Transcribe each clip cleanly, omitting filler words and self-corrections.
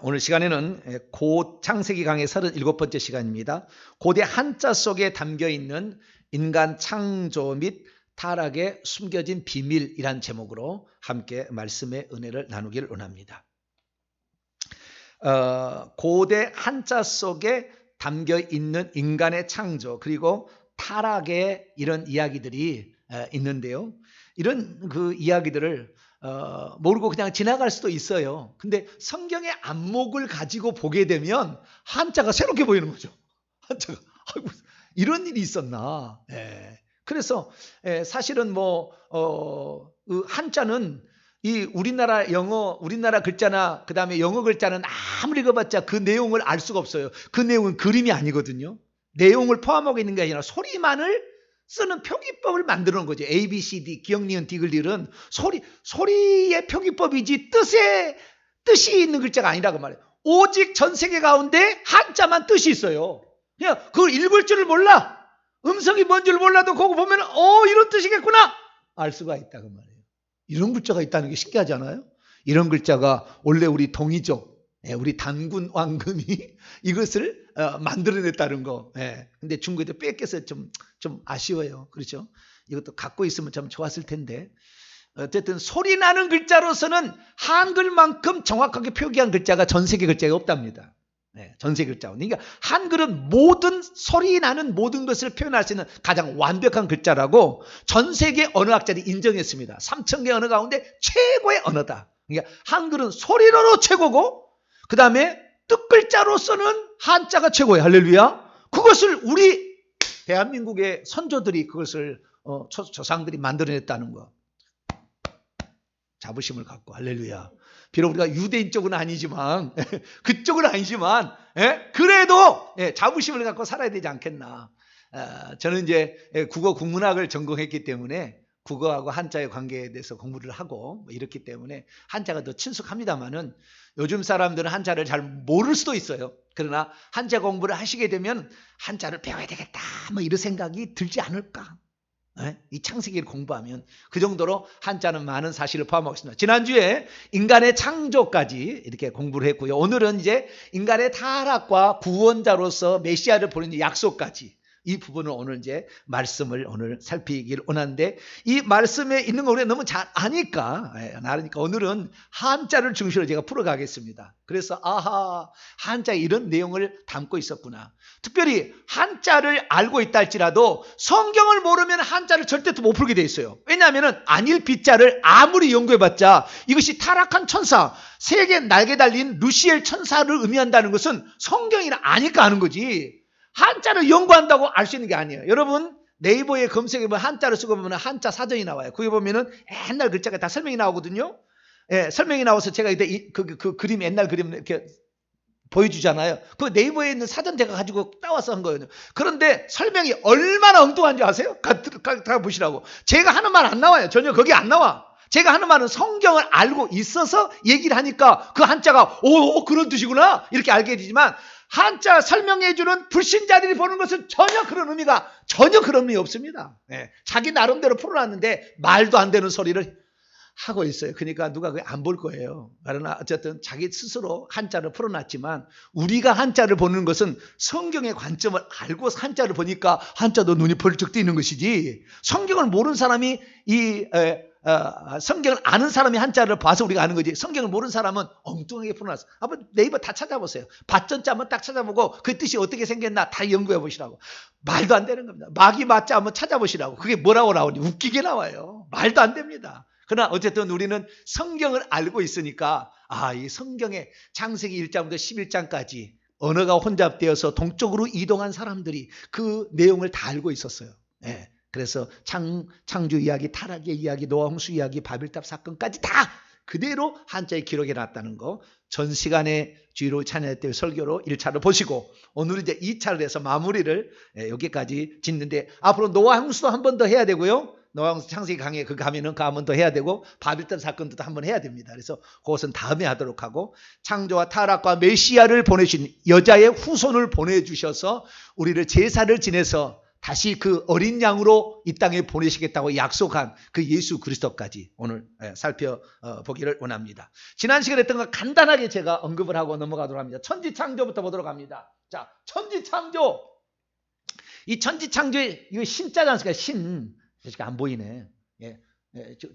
오늘 시간에는 창세기 강의 37번째 시간입니다. 고대 한자 속에 담겨있는 인간 창조 및 타락에 숨겨진 비밀이란 제목으로 함께 말씀의 은혜를 나누기를 원합니다. 고대 한자 속에 담겨있는 인간의 창조 그리고 타락의 이런 이야기들이 있는데요. 이런 그 이야기들을 모르고 그냥 지나갈 수도 있어요. 근데 성경의 안목을 가지고 보게 되면 한자가 새롭게 보이는 거죠. 한자가 아이고, 이런 일이 있었나. 그래서 사실은 한자는 이 우리나라 글자나 그 다음에 영어 글자는 아무리 읽어봤자 그 내용을 알 수가 없어요. 그 내용은 그림이 아니거든요. 내용을 포함하고 있는 게 아니라 소리만을 쓰는 표기법을 만드는 거죠. A, B, C, D, 기역, 니은, 디귿,리을은 소리의 표기법이지 뜻이 있는 글자가 아니라고 말해요. 오직 전 세계 가운데 한자만 뜻이 있어요. 그냥 그걸 읽을 줄을 몰라. 음성이 뭔 줄 몰라도 그거 보면 이런 뜻이겠구나 알 수가 있다고 말해요. 이런 글자가 있다는 게 신기하지 않아요? 이런 글자가 원래 우리 동이족 우리 단군 왕금이 이것을 만들어냈다는 거. 근데 중국에도 뺏겨서 좀 아쉬워요. 그렇죠? 이것도 갖고 있으면 참 좋았을 텐데. 어쨌든 소리 나는 글자로서는 한글만큼 정확하게 표기한 글자가 전 세계 글자가 없답니다. 전 세계 글자. 그러니까 한글은 모든 소리 나는 모든 것을 표현할 수 있는 가장 완벽한 글자라고 전 세계 언어학자들이 인정했습니다. 3,000개 언어 가운데 최고의 언어다. 그러니까 한글은 소리로도 최고고 그 다음에 뜻글자로서는 한자가 최고예요. 할렐루야. 그것을 우리 대한민국의 선조들이 그것을 조상들이 만들어냈다는 거. 자부심을 갖고 할렐루야. 비록 우리가 유대인 쪽은 아니지만 그쪽은 아니지만 그래도 자부심을 갖고 살아야 되지 않겠나. 저는 이제 국어 국문학을 전공했기 때문에 국어하고 한자의 관계에 대해서 공부를 하고 이렇기 때문에 한자가 더 친숙합니다만은 요즘 사람들은 한자를 잘 모를 수도 있어요. 그러나 한자 공부를 하시게 되면 한자를 배워야 되겠다 이런 생각이 들지 않을까. 이 창세기를 공부하면 그 정도로 한자는 많은 사실을 포함하고 있습니다. 지난주에 인간의 창조까지 이렇게 공부를 했고요. 오늘은 이제 인간의 타락과 구원자로서 메시아를 보내는 약속까지 이 부분을 오늘 이제 말씀을 오늘 살피기를 원하는데 이 말씀에 있는 거 우리가 너무 잘 아니까 오늘은 한자를 중심으로 제가 풀어가겠습니다. 그래서 한자에 이런 내용을 담고 있었구나. 특별히 한자를 알고 있다 할지라도 성경을 모르면 한자를 절대 못 풀게 돼 있어요. 왜냐하면 안일 비자를 아무리 연구해봤자 이것이 타락한 천사, 세계 날개 달린 루시엘 천사를 의미한다는 것은 성경이나 아니까 하는 거지. 한자를 연구한다고 알 수 있는 게 아니에요. 여러분 네이버에 검색해보면 한자를 쓰고 보면 한자 사전이 나와요. 거기 보면은 옛날 글자가 다 설명이 나오거든요. 설명이 나와서 제가 이때 그 그림 옛날 그림 이렇게 보여주잖아요. 그 네이버에 있는 사전 제가 가지고 따와서 한 거예요. 그런데 설명이 얼마나 엉뚱한 줄 아세요? 가 보시라고. 제가 하는 말 안 나와요. 전혀 거기 안 나와. 제가 하는 말은 성경을 알고 있어서 얘기를 하니까 그 한자가 그런 뜻이구나 이렇게 알게 되지만 한자 설명해주는 불신자들이 보는 것은 전혀 그런 의미 없습니다. 자기 나름대로 풀어놨는데 말도 안 되는 소리를 하고 있어요. 그러니까 누가 그게 안 볼 거예요. 그러나 어쨌든 자기 스스로 한자를 풀어놨지만 우리가 한자를 보는 것은 성경의 관점을 알고 한자를 보니까 한자도 눈이 벌쩍 뜨이는 것이지 성경을 모르는 사람이 성경을 아는 사람이 한자를 봐서 우리가 아는 거지 성경을 모르는 사람은 엉뚱하게 풀어놨어. 한번 네이버 다 찾아보세요. 밭전자 한번 딱 찾아보고 그 뜻이 어떻게 생겼나 다 연구해 보시라고. 말도 안 되는 겁니다. 마귀 맞자 한번 찾아보시라고. 그게 뭐라고 나오니 웃기게 나와요. 말도 안 됩니다. 그러나 어쨌든 우리는 성경을 알고 있으니까 이 성경의 창세기 1장부터 11장까지 언어가 혼잡되어서 동쪽으로 이동한 사람들이 그 내용을 다 알고 있었어요. 그래서 창조 이야기, 타락의 이야기, 노아 홍수 이야기, 바벨탑 사건까지 다 그대로 한자에 기록해 놨다는 거 전 시간에 주의로 찬양할 설교로 1차를 보시고 오늘은 이제 2차를 해서 마무리를 여기까지 짓는데 앞으로 노아 홍수도 한 번 더 해야 되고요. 노아 홍수 창세기 강의 그거 하면은 그 한 번 더 해야 되고 바벨탑 사건도 한 번 해야 됩니다. 그래서 그것은 다음에 하도록 하고 창조와 타락과 메시아를 보내신 여자의 후손을 보내주셔서 우리를 제사를 지내서 다시 그 어린 양으로 이 땅에 보내시겠다고 약속한 그 예수 그리스도까지 오늘 살펴보기를 원합니다. 지난 시간에 했던 거 간단하게 제가 언급을 하고 넘어가도록 합니다. 천지창조부터 보도록 합니다. 자, 천지창조. 이 천지창조의 이거 신자지 않습니까? 신. 안 보이네.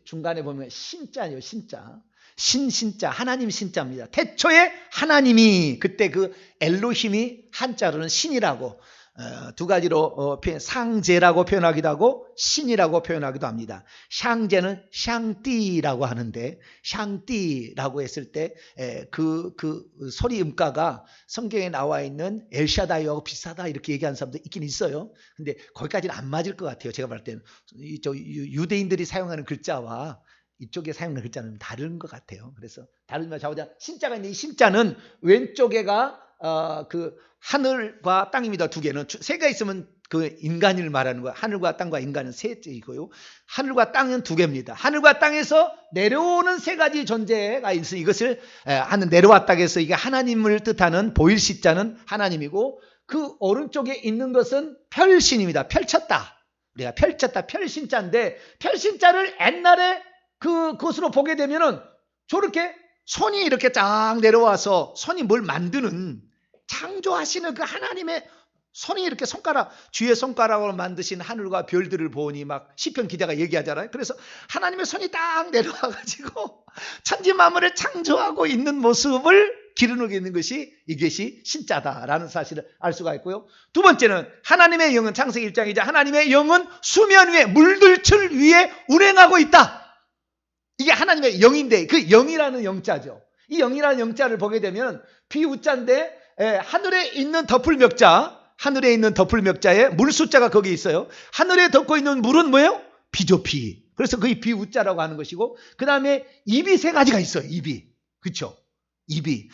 중간에 보면 신자예요. 신자. 신자. 하나님 신자입니다. 태초에 하나님이 그때 그 엘로힘이 한자로는 신이라고 두 가지로 상제라고 표현하기도 하고 신이라고 표현하기도 합니다. 샹제는 샹띠라고 하는데 샹띠라고 했을 때 그 소리 음가가 성경에 나와 있는 엘샤다이하고 비슷하다 이렇게 얘기하는 사람도 있긴 있어요. 근데 거기까지는 안 맞을 것 같아요. 제가 볼 때는 유대인들이 사용하는 글자와 이쪽에 사용하는 글자는 다른 것 같아요. 그래서 다르면 자보자 신자가 있는 이 신자는 왼쪽에가 그 하늘과 땅입니다. 두 개는 세 개가 있으면 그 인간을 말하는 거야. 하늘과 땅과 인간은 셋이고요. 하늘과 땅은 두 개입니다. 하늘과 땅에서 내려오는 세 가지 존재가 있어. 이것을 하늘 내려왔다 해서 이게 하나님을 뜻하는 보일 시자는 하나님이고 그 오른쪽에 있는 것은 펼신입니다. 펼쳤다. 우리가 펼쳤다. 펼신자인데 펼신자를 옛날에 그것으로 보게 되면은 저렇게 손이 이렇게 쫙 내려와서 손이 뭘 만드는 창조하시는 그 하나님의 손이 이렇게 주의 손가락으로 만드신 하늘과 별들을 보니 막 시편 기자가 얘기하잖아요. 그래서 하나님의 손이 딱 내려와가지고 천지 만물을 창조하고 있는 모습을 기르고 있는 것이 이것이 신자다라는 사실을 알 수가 있고요. 두 번째는 하나님의 영은 창세기 1장이자 하나님의 영은 수면 위에 물들칠 위에 운행하고 있다. 이게 하나님의 영인데 그 영이라는 영자죠. 이 영이라는 영자를 보게 되면 비우자인데 하늘에 있는 하늘에 있는 덮을 멱자에 물 숫자가 거기 있어요. 하늘에 덮고 있는 물은 뭐예요? 비죠, 비. 그래서 그게 비우자라고 하는 것이고 그 다음에 입이 세 가지가 있어요. 입이. 그렇죠? 입이.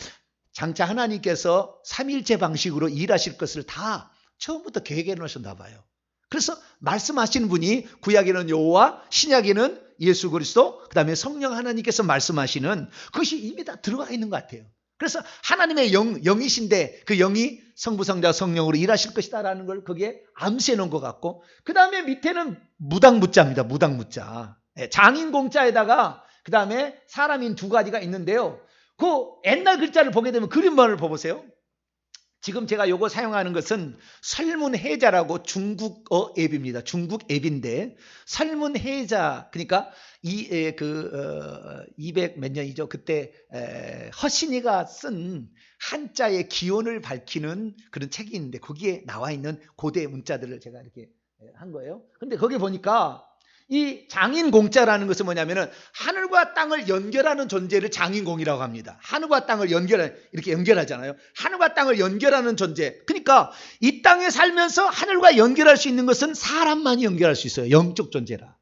장차 하나님께서 삼일체 방식으로 일하실 것을 다 처음부터 계획해 놓으셨나 봐요. 그래서 말씀하시는 분이 구약에는 여호와, 신약에는 예수 그리스도, 그 다음에 성령 하나님께서 말씀하시는 그것이 이미 다 들어가 있는 것 같아요. 그래서 하나님의 영이신데 그 영이 성부, 성자, 성령으로 일하실 것이다라는 걸 거기에 암시해 놓은 것 같고 그 다음에 밑에는 무당무자입니다. 무당무자. 장인공자에다가 그 다음에 사람인 두 가지가 있는데요. 그 옛날 글자를 보게 되면 그림만을 보세요. 지금 제가 요거 사용하는 것은 설문해자라고 중국어 앱입니다. 중국 앱인데 설문해자 그러니까 200 몇 년이죠. 그때 허신이가 쓴 한자의 기원을 밝히는 그런 책이 있는데 거기에 나와 있는 고대 문자들을 제가 이렇게 한 거예요. 근데 거기 보니까 이 장인공자라는 것은 뭐냐면은 하늘과 땅을 연결하는 존재를 장인공이라고 합니다. 하늘과 땅을 이렇게 연결하잖아요. 하늘과 땅을 연결하는 존재. 그러니까 이 땅에 살면서 하늘과 연결할 수 있는 것은 사람만이 연결할 수 있어요. 영적 존재라.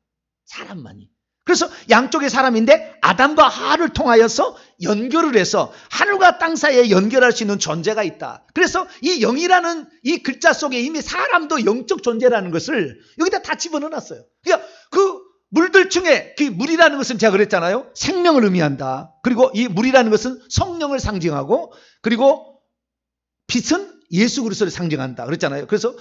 사람만이. 그래서 양쪽의 사람인데 아담과 하와를 통하여서 연결을 해서 하늘과 땅 사이에 연결할 수 있는 존재가 있다. 그래서 이 영이라는 이 글자 속에 이미 사람도 영적 존재라는 것을 여기다 다 집어넣어놨어요. 그러니까 그 물들중에 그 물이라는 것은 제가 그랬잖아요. 생명을 의미한다. 그리고 이 물이라는 것은 성령을 상징하고 그리고 빛은 예수 그리스도를 상징한다 그랬잖아요. 그래서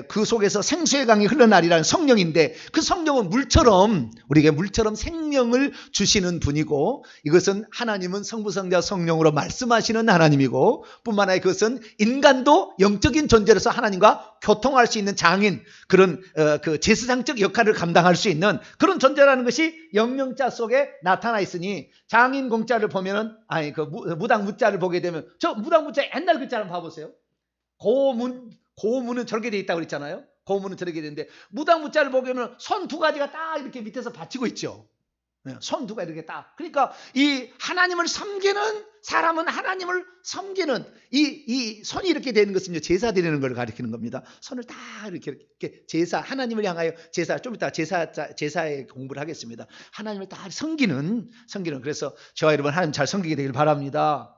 그 속에서 생수의 강이 흘러나리라는 성령인데 그 성령은 물처럼 우리에게 물처럼 생명을 주시는 분이고 이것은 하나님은 성부 성자 성령으로 말씀하시는 하나님이고 뿐만 아니라 그것은 인간도 영적인 존재로서 하나님과 교통할 수 있는 장인 그런 그 제사장적 역할을 감당할 수 있는 그런 존재라는 것이 영영자 속에 나타나 있으니 장인 공자를 보면은 그 무당 무자를 보게 되면 저 무당 무자 옛날 글자를 봐보세요. 고문은 저렇게 돼 있다고 그랬잖아요. 고문은 저렇게 되는데 무당 무자를 보게 되면 손 두 가지가 딱 이렇게 밑에서 받치고 있죠. 손 두 가지 이렇게 딱. 그러니까 이 하나님을 섬기는 사람은 하나님을 섬기는 이 손이 이렇게 되는 것은 제사 드리는 걸 가리키는 겁니다. 손을 딱 이렇게 제사 하나님을 향하여 제사 좀 이따 제사의 공부를 하겠습니다. 하나님을 딱 섬기는 그래서 저와 여러분 하나님 잘 섬기게 되길 바랍니다.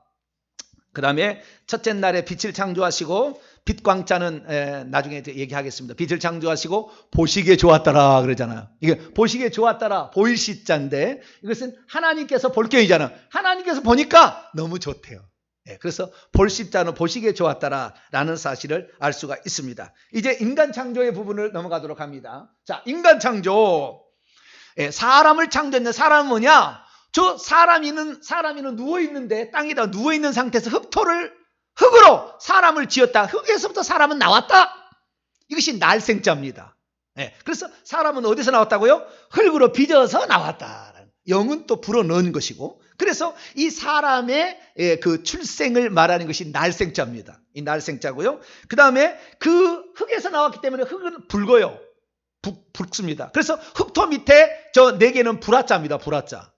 그 다음에 첫째 날에 빛을 창조하시고 빛광자는 나중에 얘기하겠습니다. 빛을 창조하시고 보시기에 좋았더라 그러잖아요. 이게 보시기에 좋았더라 보일 시자인데 이것은 하나님께서 볼 경이잖아요. 하나님께서 보니까 너무 좋대요. 그래서 볼 십자는 보시기에 좋았다라는 사실을 알 수가 있습니다. 이제 인간 창조의 부분을 넘어가도록 합니다. 자, 인간 창조. 사람을 창조했는데 사람은 뭐냐? 저 사람이는 누워있는데 땅에다 누워있는 상태에서 흙으로 사람을 지었다. 흙에서부터 사람은 나왔다. 이것이 날생자입니다. 그래서 사람은 어디서 나왔다고요? 흙으로 빚어서 나왔다. 영은 또 불어넣은 것이고, 그래서 이 사람의 그 출생을 말하는 것이 날생자입니다. 이 날생자고요. 그 다음에 그 흙에서 나왔기 때문에 흙은 붉어요. 붉습니다. 그래서 흙토 밑에 저 네 개는 불화자입니다. 불화자.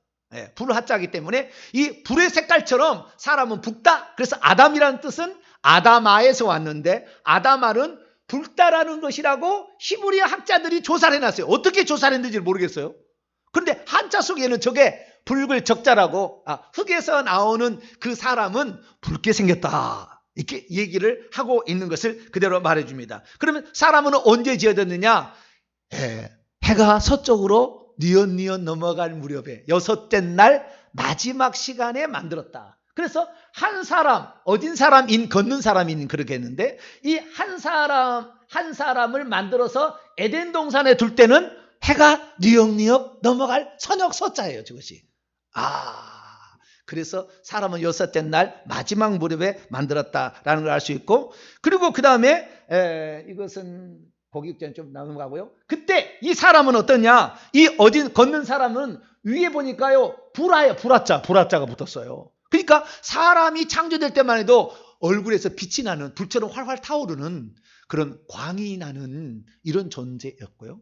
불화자이기 때문에 이 불의 색깔처럼 사람은 붉다. 그래서 아담이라는 뜻은 아다마에서 왔는데, 아다마는 붉다라는 것이라고 히브리 학자들이 조사를 해놨어요. 어떻게 조사를 했는지 모르겠어요. 그런데 한자 속에는 저게 붉을 적자라고, 흙에서 나오는 그 사람은 붉게 생겼다, 이렇게 얘기를 하고 있는 것을 그대로 말해줍니다. 그러면 사람은 언제 지어졌느냐? 해가 서쪽으로 뉘엿뉘엿 넘어갈 무렵에 여섯째 날 마지막 시간에 만들었다. 그래서 한 사람, 어딘 사람인, 걷는 사람인, 그렇게 했는데, 이 한 사람을 만들어서 에덴 동산에 둘 때는 해가 뉘엿뉘엿 넘어갈 선역 서자예요, 저것이. 그래서 사람은 여섯째 날 마지막 무렵에 만들었다라는 걸 알 수 있고, 그리고 그 다음에 이것은 고기육전 좀 넘어가고요. 그때 이 사람은 어떠냐? 이 어딘 걷는 사람은 위에 보니까요, 불화자가 붙었어요. 그러니까 사람이 창조될 때만 해도 얼굴에서 빛이 나는, 불처럼 활활 타오르는 그런 광이 나는 이런 존재였고요.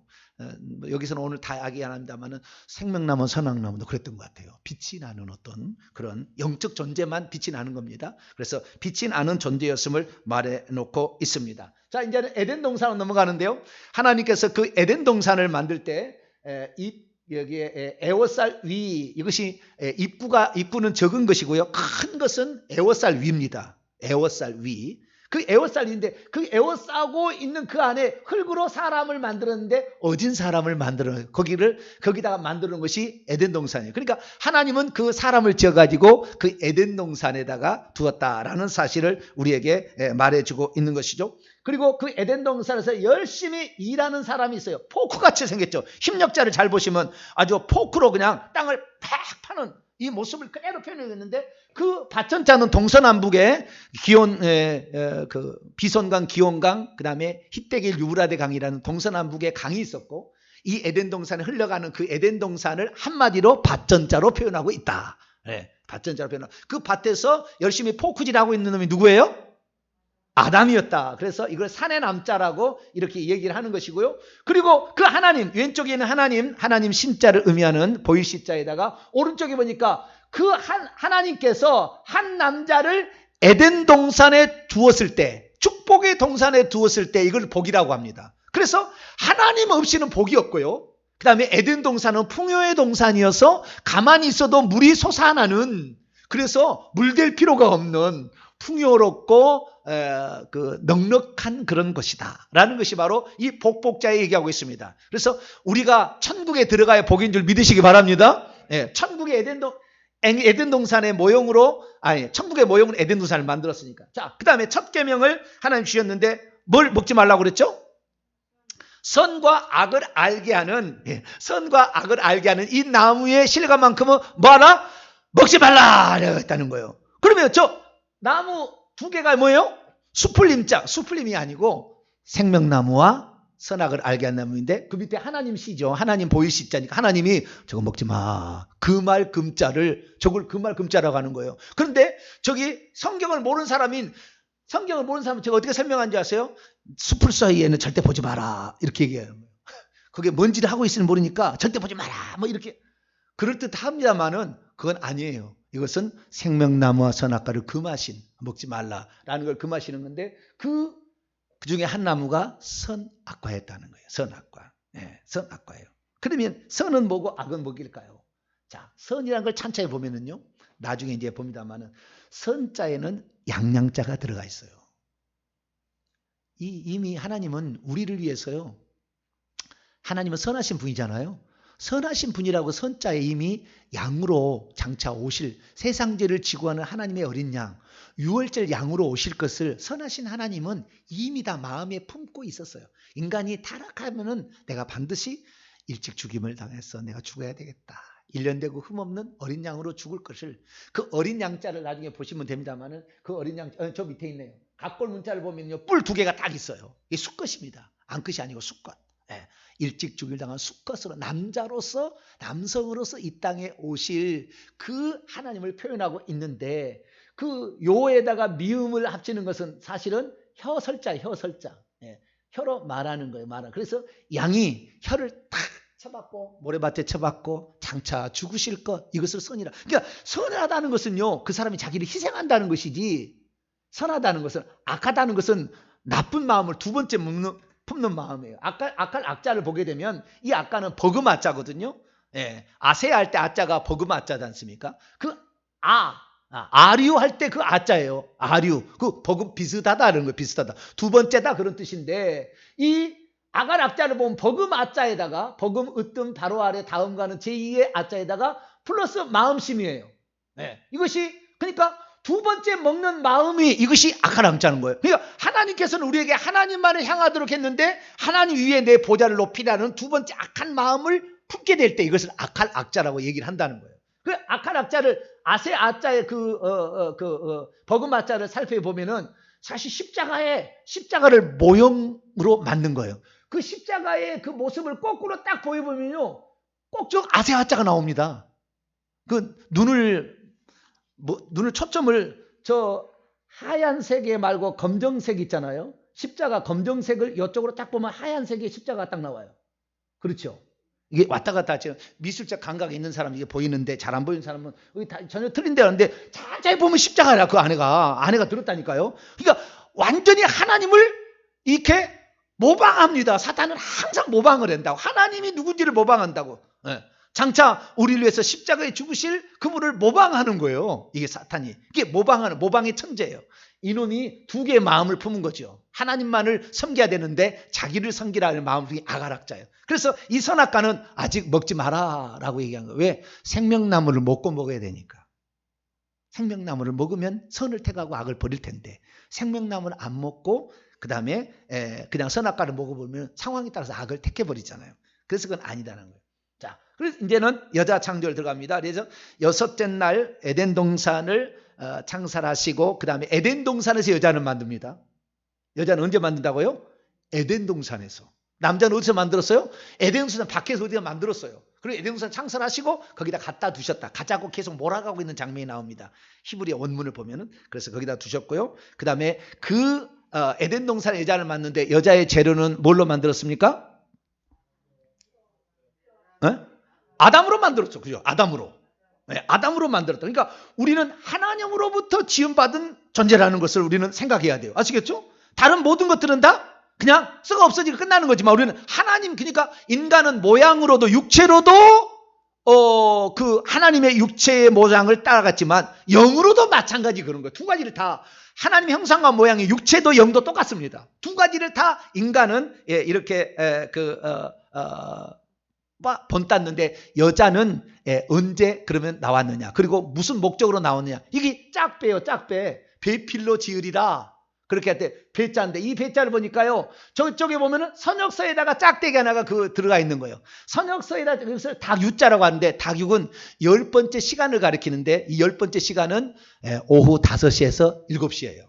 여기서는 오늘 다 이야기 안 합니다만은 생명나무, 선악나무도 그랬던 것 같아요. 빛이 나는 어떤 그런 영적 존재만 빛이 나는 겁니다. 그래서 빛이 나는 존재였음을 말해놓고 있습니다. 자, 이제는 에덴 동산으로 넘어가는데요. 하나님께서 그 에덴 동산을 만들 때 여기에 에워쌀 위, 이것이 입구는 적은 것이고요. 큰 것은 에워쌀 위입니다. 에워쌀 위. 그 에워쌀인데, 그 에워싸고 있는 그 안에 흙으로 사람을 만들었는데, 어진 사람을 만들어요. 거기다가 만드는 것이 에덴 동산이에요. 그러니까 하나님은 그 사람을 지어가지고 그 에덴 동산에다가 두었다라는 사실을 우리에게 말해주고 있는 것이죠. 그리고 그 에덴 동산에서 열심히 일하는 사람이 있어요. 포크같이 생겼죠. 힘력자를 잘 보시면 아주 포크로 그냥 땅을 팍 파는 이 모습을 그대로 표현했는데, 그 밭전자는 동서남북에 그 비손강, 기온강, 그 다음에 히데길, 유브라데 강이라는 동서남북에 강이 있었고, 이 에덴 동산에 흘러가는 그 에덴 동산을 한마디로 밭전자로 표현하고 있다. 밭전자로 표현하고, 그 밭에서 열심히 포크질하고 있는 놈이 누구예요? 아담이었다. 그래서 이걸 산의 남자라고 이렇게 얘기를 하는 것이고요. 그리고 그 하나님, 왼쪽에 있는 하나님 신자를 의미하는 보이시자에다가 오른쪽에 보니까 그 하나님께서 한 남자를 에덴 동산에 두었을 때, 축복의 동산에 두었을 때 이걸 복이라고 합니다. 그래서 하나님 없이는 복이 없고요. 그 다음에 에덴 동산은 풍요의 동산이어서 가만히 있어도 물이 솟아나는, 그래서 물댈 필요가 없는 풍요롭고 그 넉넉한 그런 것이다 라는 것이 바로 이 복복자에 얘기하고 있습니다. 그래서 우리가 천국에 들어가야 복인 줄 믿으시기 바랍니다. 천국의 에덴 동산의 모형으로, 천국의 모형으로 에덴 동산을 만들었으니까. 자, 그 다음에 첫 계명을 하나님 주셨는데 뭘 먹지 말라고 그랬죠? 선과 악을 알게 하는 이 나무의 실과만큼은 뭐하라? 먹지 말라 했다는 거예요. 그러면 저 나무 두 개가 뭐예요? 수풀림이 아니고 생명나무와 선악을 알게 한 나무인데, 그 밑에 하나님 시죠. 하나님 보이시자니까 하나님이 저거 먹지 마, 그 말 금자를, 저걸 그 말 금자라고 하는 거예요. 그런데 저기 성경을 모르는 사람은 제가 어떻게 설명한지 아세요? 수풀 사이에는 절대 보지 마라 이렇게 얘기해요. 그게 뭔지를 하고 있으면 모르니까 절대 보지 마라 뭐 이렇게 그럴듯합니다만은 그건 아니에요. 이것은 생명나무와 선악과를 금하신, 먹지 말라라는 걸 금하시는 건데, 그 중에 한 나무가 선악과였다는 거예요. 선악과예요. 그러면 선은 뭐고 악은 뭐일까요? 자, 선이라는 걸 찬자에 보면은요, 나중에 이제 봅니다만은 선자에는 양양자가 들어가 있어요. 이미 하나님은 우리를 위해서요, 하나님은 선하신 분이잖아요. 선하신 분이라고 선자에 이미 양으로 장차 오실 세상죄를 지고 하는 하나님의 어린 양, 유월절 양으로 오실 것을 선하신 하나님은 이미 다 마음에 품고 있었어요. 인간이 타락하면은 내가 반드시 일찍 죽임을 당해서 내가 죽어야 되겠다. 1년 되고 흠없는 어린 양으로 죽을 것을, 그 어린 양자를 나중에 보시면 됩니다만은, 그 어린 양, 저 밑에 있네요. 각골 문자를 보면요, 뿔 2개가 딱 있어요. 이게 수컷입니다. 암컷이 아니고 수컷. 예, 일찍 죽일 당한 수컷으로, 남자로서, 남성으로서 이 땅에 오실 그 하나님을 표현하고 있는데, 그 요에다가 미음을 합치는 것은 사실은 혀설자, 혀설자. 예, 혀로 말하는 거예요, 말하는. 그래서 양이 혀를 탁 쳐박고 모래밭에 쳐박고 장차 죽으실 것, 이것을 선이라. 그러니까 선하다는 것은요, 그 사람이 자기를 희생한다는 것이지, 선하다는 것은, 악하다는 것은 나쁜 마음을 두 번째 품는 마음이에요. 악할 악자를 보게 되면 이 악가는 버그마자거든요. 예, 아세할 때 아자가 버그마자지 않습니까? 그 아류 할 때 그 아자예요. 아류. 그 버그 비슷하다는 거예요. 비슷하다. 두 번째다 그런 뜻인데, 이 아갈 악자를 보면 버금 아자에다가, 버금 으뜸 바로 아래 다음가는 제2의 아자에다가 플러스 마음심이에요. 네. 이것이 그러니까 두 번째 먹는 마음이, 이것이 악할 악자는 거예요. 그러니까 하나님께서는 우리에게 하나님만을 향하도록 했는데, 하나님 위에 내 보좌를 높이라는 두 번째 악한 마음을 품게 될 때 이것을 악할 악자라고 얘기를 한다는 거예요. 그 악할 악자를, 아세 아자의 버금 아자를 살펴보면은 사실 십자가를 모형으로 만든 거예요. 그 십자가의 그 모습을 거꾸로 딱 보여보면요, 꼭 저 아세 아자가 나옵니다. 그 눈을 초점을 저 하얀색에 말고 검정색 있잖아요. 십자가 검정색을 이쪽으로 딱 보면 하얀색의 십자가가 딱 나와요. 그렇죠? 이게 왔다 갔다 지금 미술적 감각이 있는 사람 이게 보이는데, 잘 안 보이는 사람은 여기 다 전혀 틀린데 하는데, 자세히 보면 십자가라. 그 안에가 들었다니까요. 그러니까 완전히 하나님을 이렇게 모방합니다. 사탄은 항상 모방을 한다고. 하나님이 누군지를 모방한다고. 네. 장차 우리를 위해서 십자가에 죽으실 그분을 모방하는 거예요. 이게 사탄이. 이게 모방의 천재예요. 이놈이 두 개의 마음을 품은 거죠. 하나님만을 섬겨야 되는데 자기를 섬기라는 마음을 품은 아가락자예요. 그래서 이 선악과는 아직 먹지 마라라고 얘기한 거예요. 왜? 생명나무를 먹어야 되니까. 생명나무를 먹으면 선을 택하고 악을 버릴 텐데, 생명나무를 안 먹고 그 다음에 그냥 선악과를 먹어보면 상황에 따라서 악을 택해버리잖아요. 그래서 그건 아니다는 거예요. 자, 그래서 이제는 여자 창조를 들어갑니다. 그래서 여섯째 날 에덴 동산을 창설하시고, 그 다음에 에덴 동산에서 여자는 만듭니다. 여자는 언제 만든다고요? 에덴 동산에서. 남자는 어디서 만들었어요? 에덴 동산 밖에서 어디서 만들었어요. 그리고 에덴 동산 창설하시고 거기다 갖다 두셨다. 가자고 계속 몰아가고 있는 장면이 나옵니다. 히브리 원문을 보면은. 그래서 거기다 두셨고요. 그 다음에 에덴 동산에 여자를 만드는데, 여자의 재료는 뭘로 만들었습니까? 아담으로 만들었죠. 그죠? 아담으로. 네, 아담으로 만들었다. 그러니까 우리는 하나님으로부터 지음받은 존재라는 것을 우리는 생각해야 돼요. 아시겠죠? 다른 모든 것들은 다 그냥 썩어 없어지고 끝나는 거지만, 우리는 하나님, 그러니까 인간은 모양으로도 육체로도 그 하나님의 육체의 모양을 따라갔지만 영으로도 마찬가지 그런 거예요. 두 가지를 다, 하나님의 형상과 모양의 육체도 영도 똑같습니다. 두 가지를 다 인간은 이렇게 본땄는데, 여자는 언제 그러면 나왔느냐, 그리고 무슨 목적으로 나왔느냐, 이게 짝배예요. 짝배. 배필로 지으리라 그렇게 할 때 배자인데, 이 배자를 보니까요, 저쪽에 보면은 선역서에다가 짝대기 하나가 들어가 있는 거예요. 선역서에다, 그래서 닭유자라고 하는데, 닭육은 10번째 시간을 가리키는데, 이 10번째 시간은 오후 5시에서 7시예요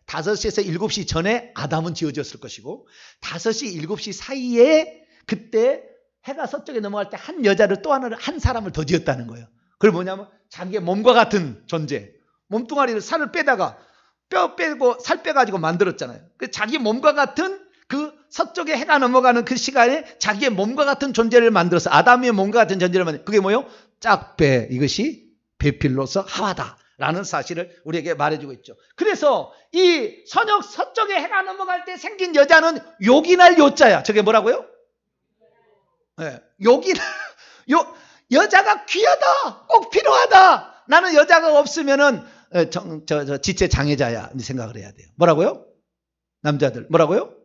5시에서 7시 전에 아담은 지어졌을 것이고, 5시 7시 사이에 그때 해가 서쪽에 넘어갈 때 한 여자를 또 한 사람을 더 지었다는 거예요. 그게 뭐냐면 자기의 몸과 같은 존재. 몸뚱아리를 살을 빼다가 뼈 빼고 살 빼가지고 만들었잖아요. 자기 몸과 같은 그 서쪽에 해가 넘어가는 그 시간에 자기의 몸과 같은 존재를 만들어서, 아담의 몸과 같은 존재를 만들어서, 그게 뭐예요? 짝배. 이것이 배필로서 하와다 라는 사실을 우리에게 말해주고 있죠. 그래서 이 서쪽에 해가 넘어갈 때 생긴 여자는 요긴할 요자야. 저게 뭐라고요? 여자가 귀하다, 꼭 필요하다. 나는 여자가 없으면은 지체 장애자야 생각을 해야 돼요. 뭐라고요? 남자들 뭐라고요?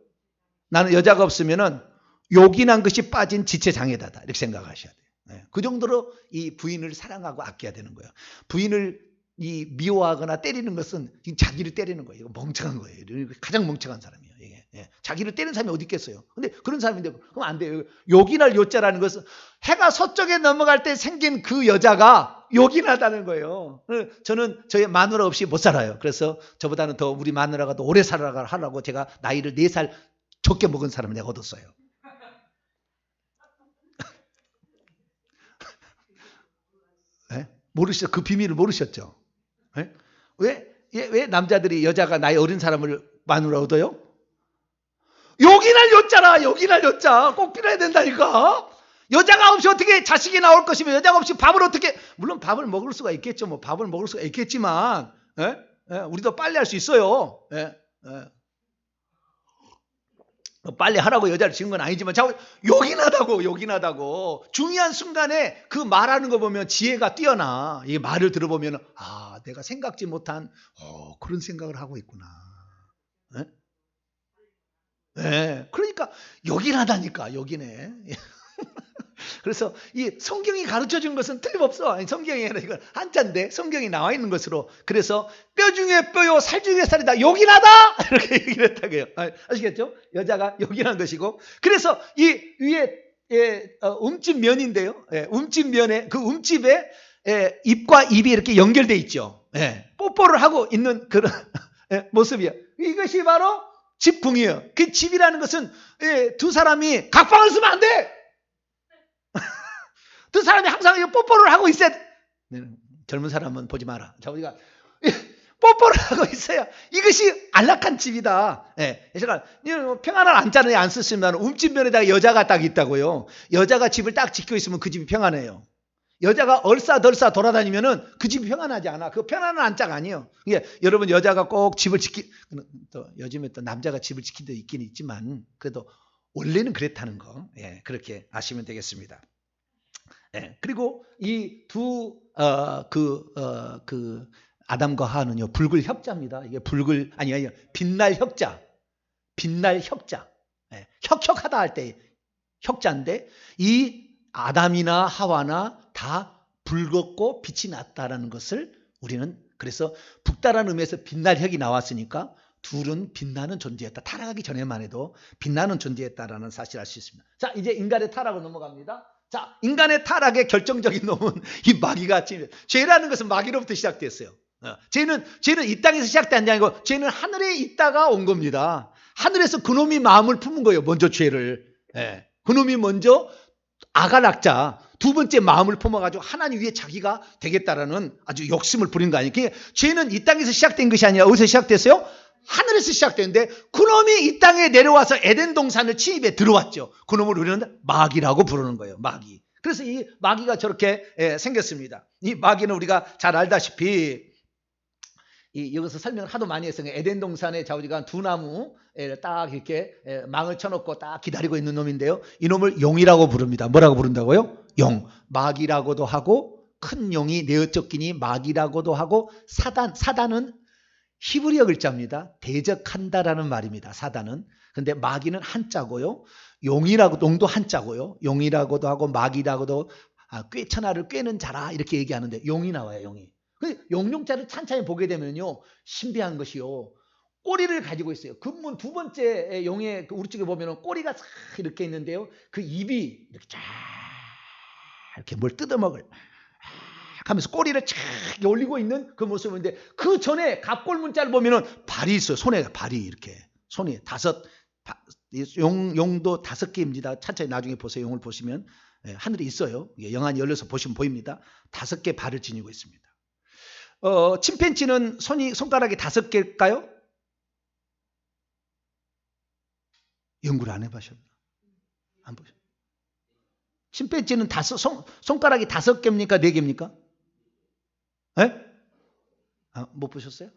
나는 여자가 없으면은 요긴한 것이 빠진 지체 장애자다 이렇게 생각하셔야 돼요. 그 정도로 이 부인을 사랑하고 아껴야 되는 거예요. 부인을 이 미워하거나 때리는 것은 자기를 때리는 거예요. 이거 멍청한 거예요. 가장 멍청한 사람이에요. 이게. 예. 자기를 때리는 사람이 어디 있겠어요. 근데 그런 사람인데 그럼 안 돼요. 요긴할 요자라는 것은 해가 서쪽에 넘어갈 때 생긴 그 여자가 요긴하다는 거예요. 저는 저희 마누라 없이 못 살아요. 그래서 저보다는 더 우리 마누라가 더 오래 살아가라고 제가 나이를 4살 적게 먹은 사람을 내가 얻었어요. 네? 모르셨죠? 그 비밀을 모르셨죠? 네? 왜 남자들이 여자가 나이 어린 사람을 마누라 얻어요? 요긴할 요자라. 요긴할 요자 꼭 필요해야 된다니까. 여자가 없이 어떻게 자식이 나올 것이며 여자가 없이 밥을 어떻게, 물론 밥을 먹을 수가 있겠죠. 뭐 밥을 먹을 수가 있겠지만 우리도 빨리 할 수 있어요. 빨리 하라고 여자를 지은 건 아니지만 요긴하다고 중요한 순간에 그 말하는 거 보면 지혜가 뛰어나. 이 말을 들어보면 내가 생각지 못한 그런 생각을 하고 있구나. 그러니까 요긴하다니까. 요긴해. 그래서 이 성경이 가르쳐 준 것은 틀림없어. 성경이 이건 한자인데 성경이 나와 있는 것으로. 그래서 뼈 중에 뼈요 살 중에 살이다. 요긴하다 이렇게 얘기를 했다고요. 아시겠죠? 여자가 요긴한 것이고. 그래서 이 위에 움집면인데요. 움집면에 그 움집에 입과 입이 이렇게 연결돼 있죠. 뽀뽀를 하고 있는 그런 모습이에요. 이것이 바로 집궁이에요. 그 집이라는 것은 두 사람이 각방을 쓰면 안 돼. 두 사람이 항상 뽀뽀를 하고 있어야 돼. 젊은 사람은 보지 마라. 자, 우리가 뽀뽀를 하고 있어야 이것이 안락한 집이다. 제가 평안을 안자는 안 쓰시면 움집면에다가 여자가 딱 있다고요. 여자가 집을 딱 지켜 있으면 그 집이 평안해요. 여자가 얼싸덜싸 돌아다니면은 그 집이 평안하지 않아. 그 평안한 안자가 아니에요. 여러분 여자가 꼭 집을 또 요즘에 또 남자가 집을 지킨 데 있긴 있지만 그래도 원래는 그랬다는 거. 그렇게 아시면 되겠습니다. 그리고 이 두 아담과 하와는요 붉을 혁자입니다. 이게 아니요 빛날 혁자, 혁혁하다 할 때 혁자인데 이 아담이나 하와나 다 붉었고 빛이 났다라는 것을 우리는 그래서 붉다라는 의미에서 빛날 혁이 나왔으니까 둘은 빛나는 존재였다. 타락하기 전에만 해도 빛나는 존재였다라는 사실을 알 수 있습니다. 자, 이제 인간의 타락으로 넘어갑니다. 자, 인간의 타락의 결정적인 놈은 이 마귀가 죄라는 것은 마귀로부터 시작됐어요. 죄는 이 땅에서 시작된 게 아니고 죄는 하늘에 있다가 온 겁니다. 하늘에서 그놈이 마음을 품은 거예요. 먼저 죄를. 그놈이 먼저 아간악자 두 번째 마음을 품어가지고 하나님 위에 자기가 되겠다라는 아주 욕심을 부린 거 아니에요. 그러니까 죄는 이 땅에서 시작된 것이 아니라 어디서 시작됐어요? 하늘에서 시작되는데 그놈이 이 땅에 내려와서 에덴 동산을 침입해 들어왔죠. 그놈을 우리는 마귀라고 부르는 거예요. 마귀. 그래서 이 마귀가 저렇게 생겼습니다. 이 마귀는 우리가 잘 알다시피 여기서 설명을 하도 많이 했어요. 에덴 동산에 우리가 두 나무를 딱 이렇게 망을 쳐놓고 딱 기다리고 있는 놈인데요. 이 놈을 용이라고 부릅니다. 뭐라고 부른다고요? 용. 마귀라고도 하고 큰 용이 내어쫓기니 마귀라고도 하고 사단은 히브리어 글자입니다. 대적한다라는 말입니다. 사단은. 근데 마귀는 한자고요. 용도 한자고요. 용이라고도 하고 마귀라고도 꿰천하를 꿰는 자라 이렇게 얘기하는데 용이 나와요. 용이. 용용자를 찬찬히 보게 되면요. 신비한 것이요. 꼬리를 가지고 있어요. 근문 두 번째 용의 우리 쪽에 보면 꼬리가 싹 이렇게 있는데요. 그 입이 이렇게 쫙 이렇게 뭘 뜯어먹을 하면서 꼬리를 쫙 올리고 있는 그 모습인데 그 전에 갑골 문자를 보면은 발이 있어요. 손에 발이 이렇게 손이 용도 5개입니다. 찬찬히 나중에 보세요. 용을 보시면 하늘에 있어요. 영안이 열려서 보시면 보입니다. 5개 발을 지니고 있습니다. 침팬지는 손가락이 5개일까요? 연구를 안 해보셨나? 안 보셨? 침팬지는 손가락이 5개입니까? 4개입니까? 못 보셨어요?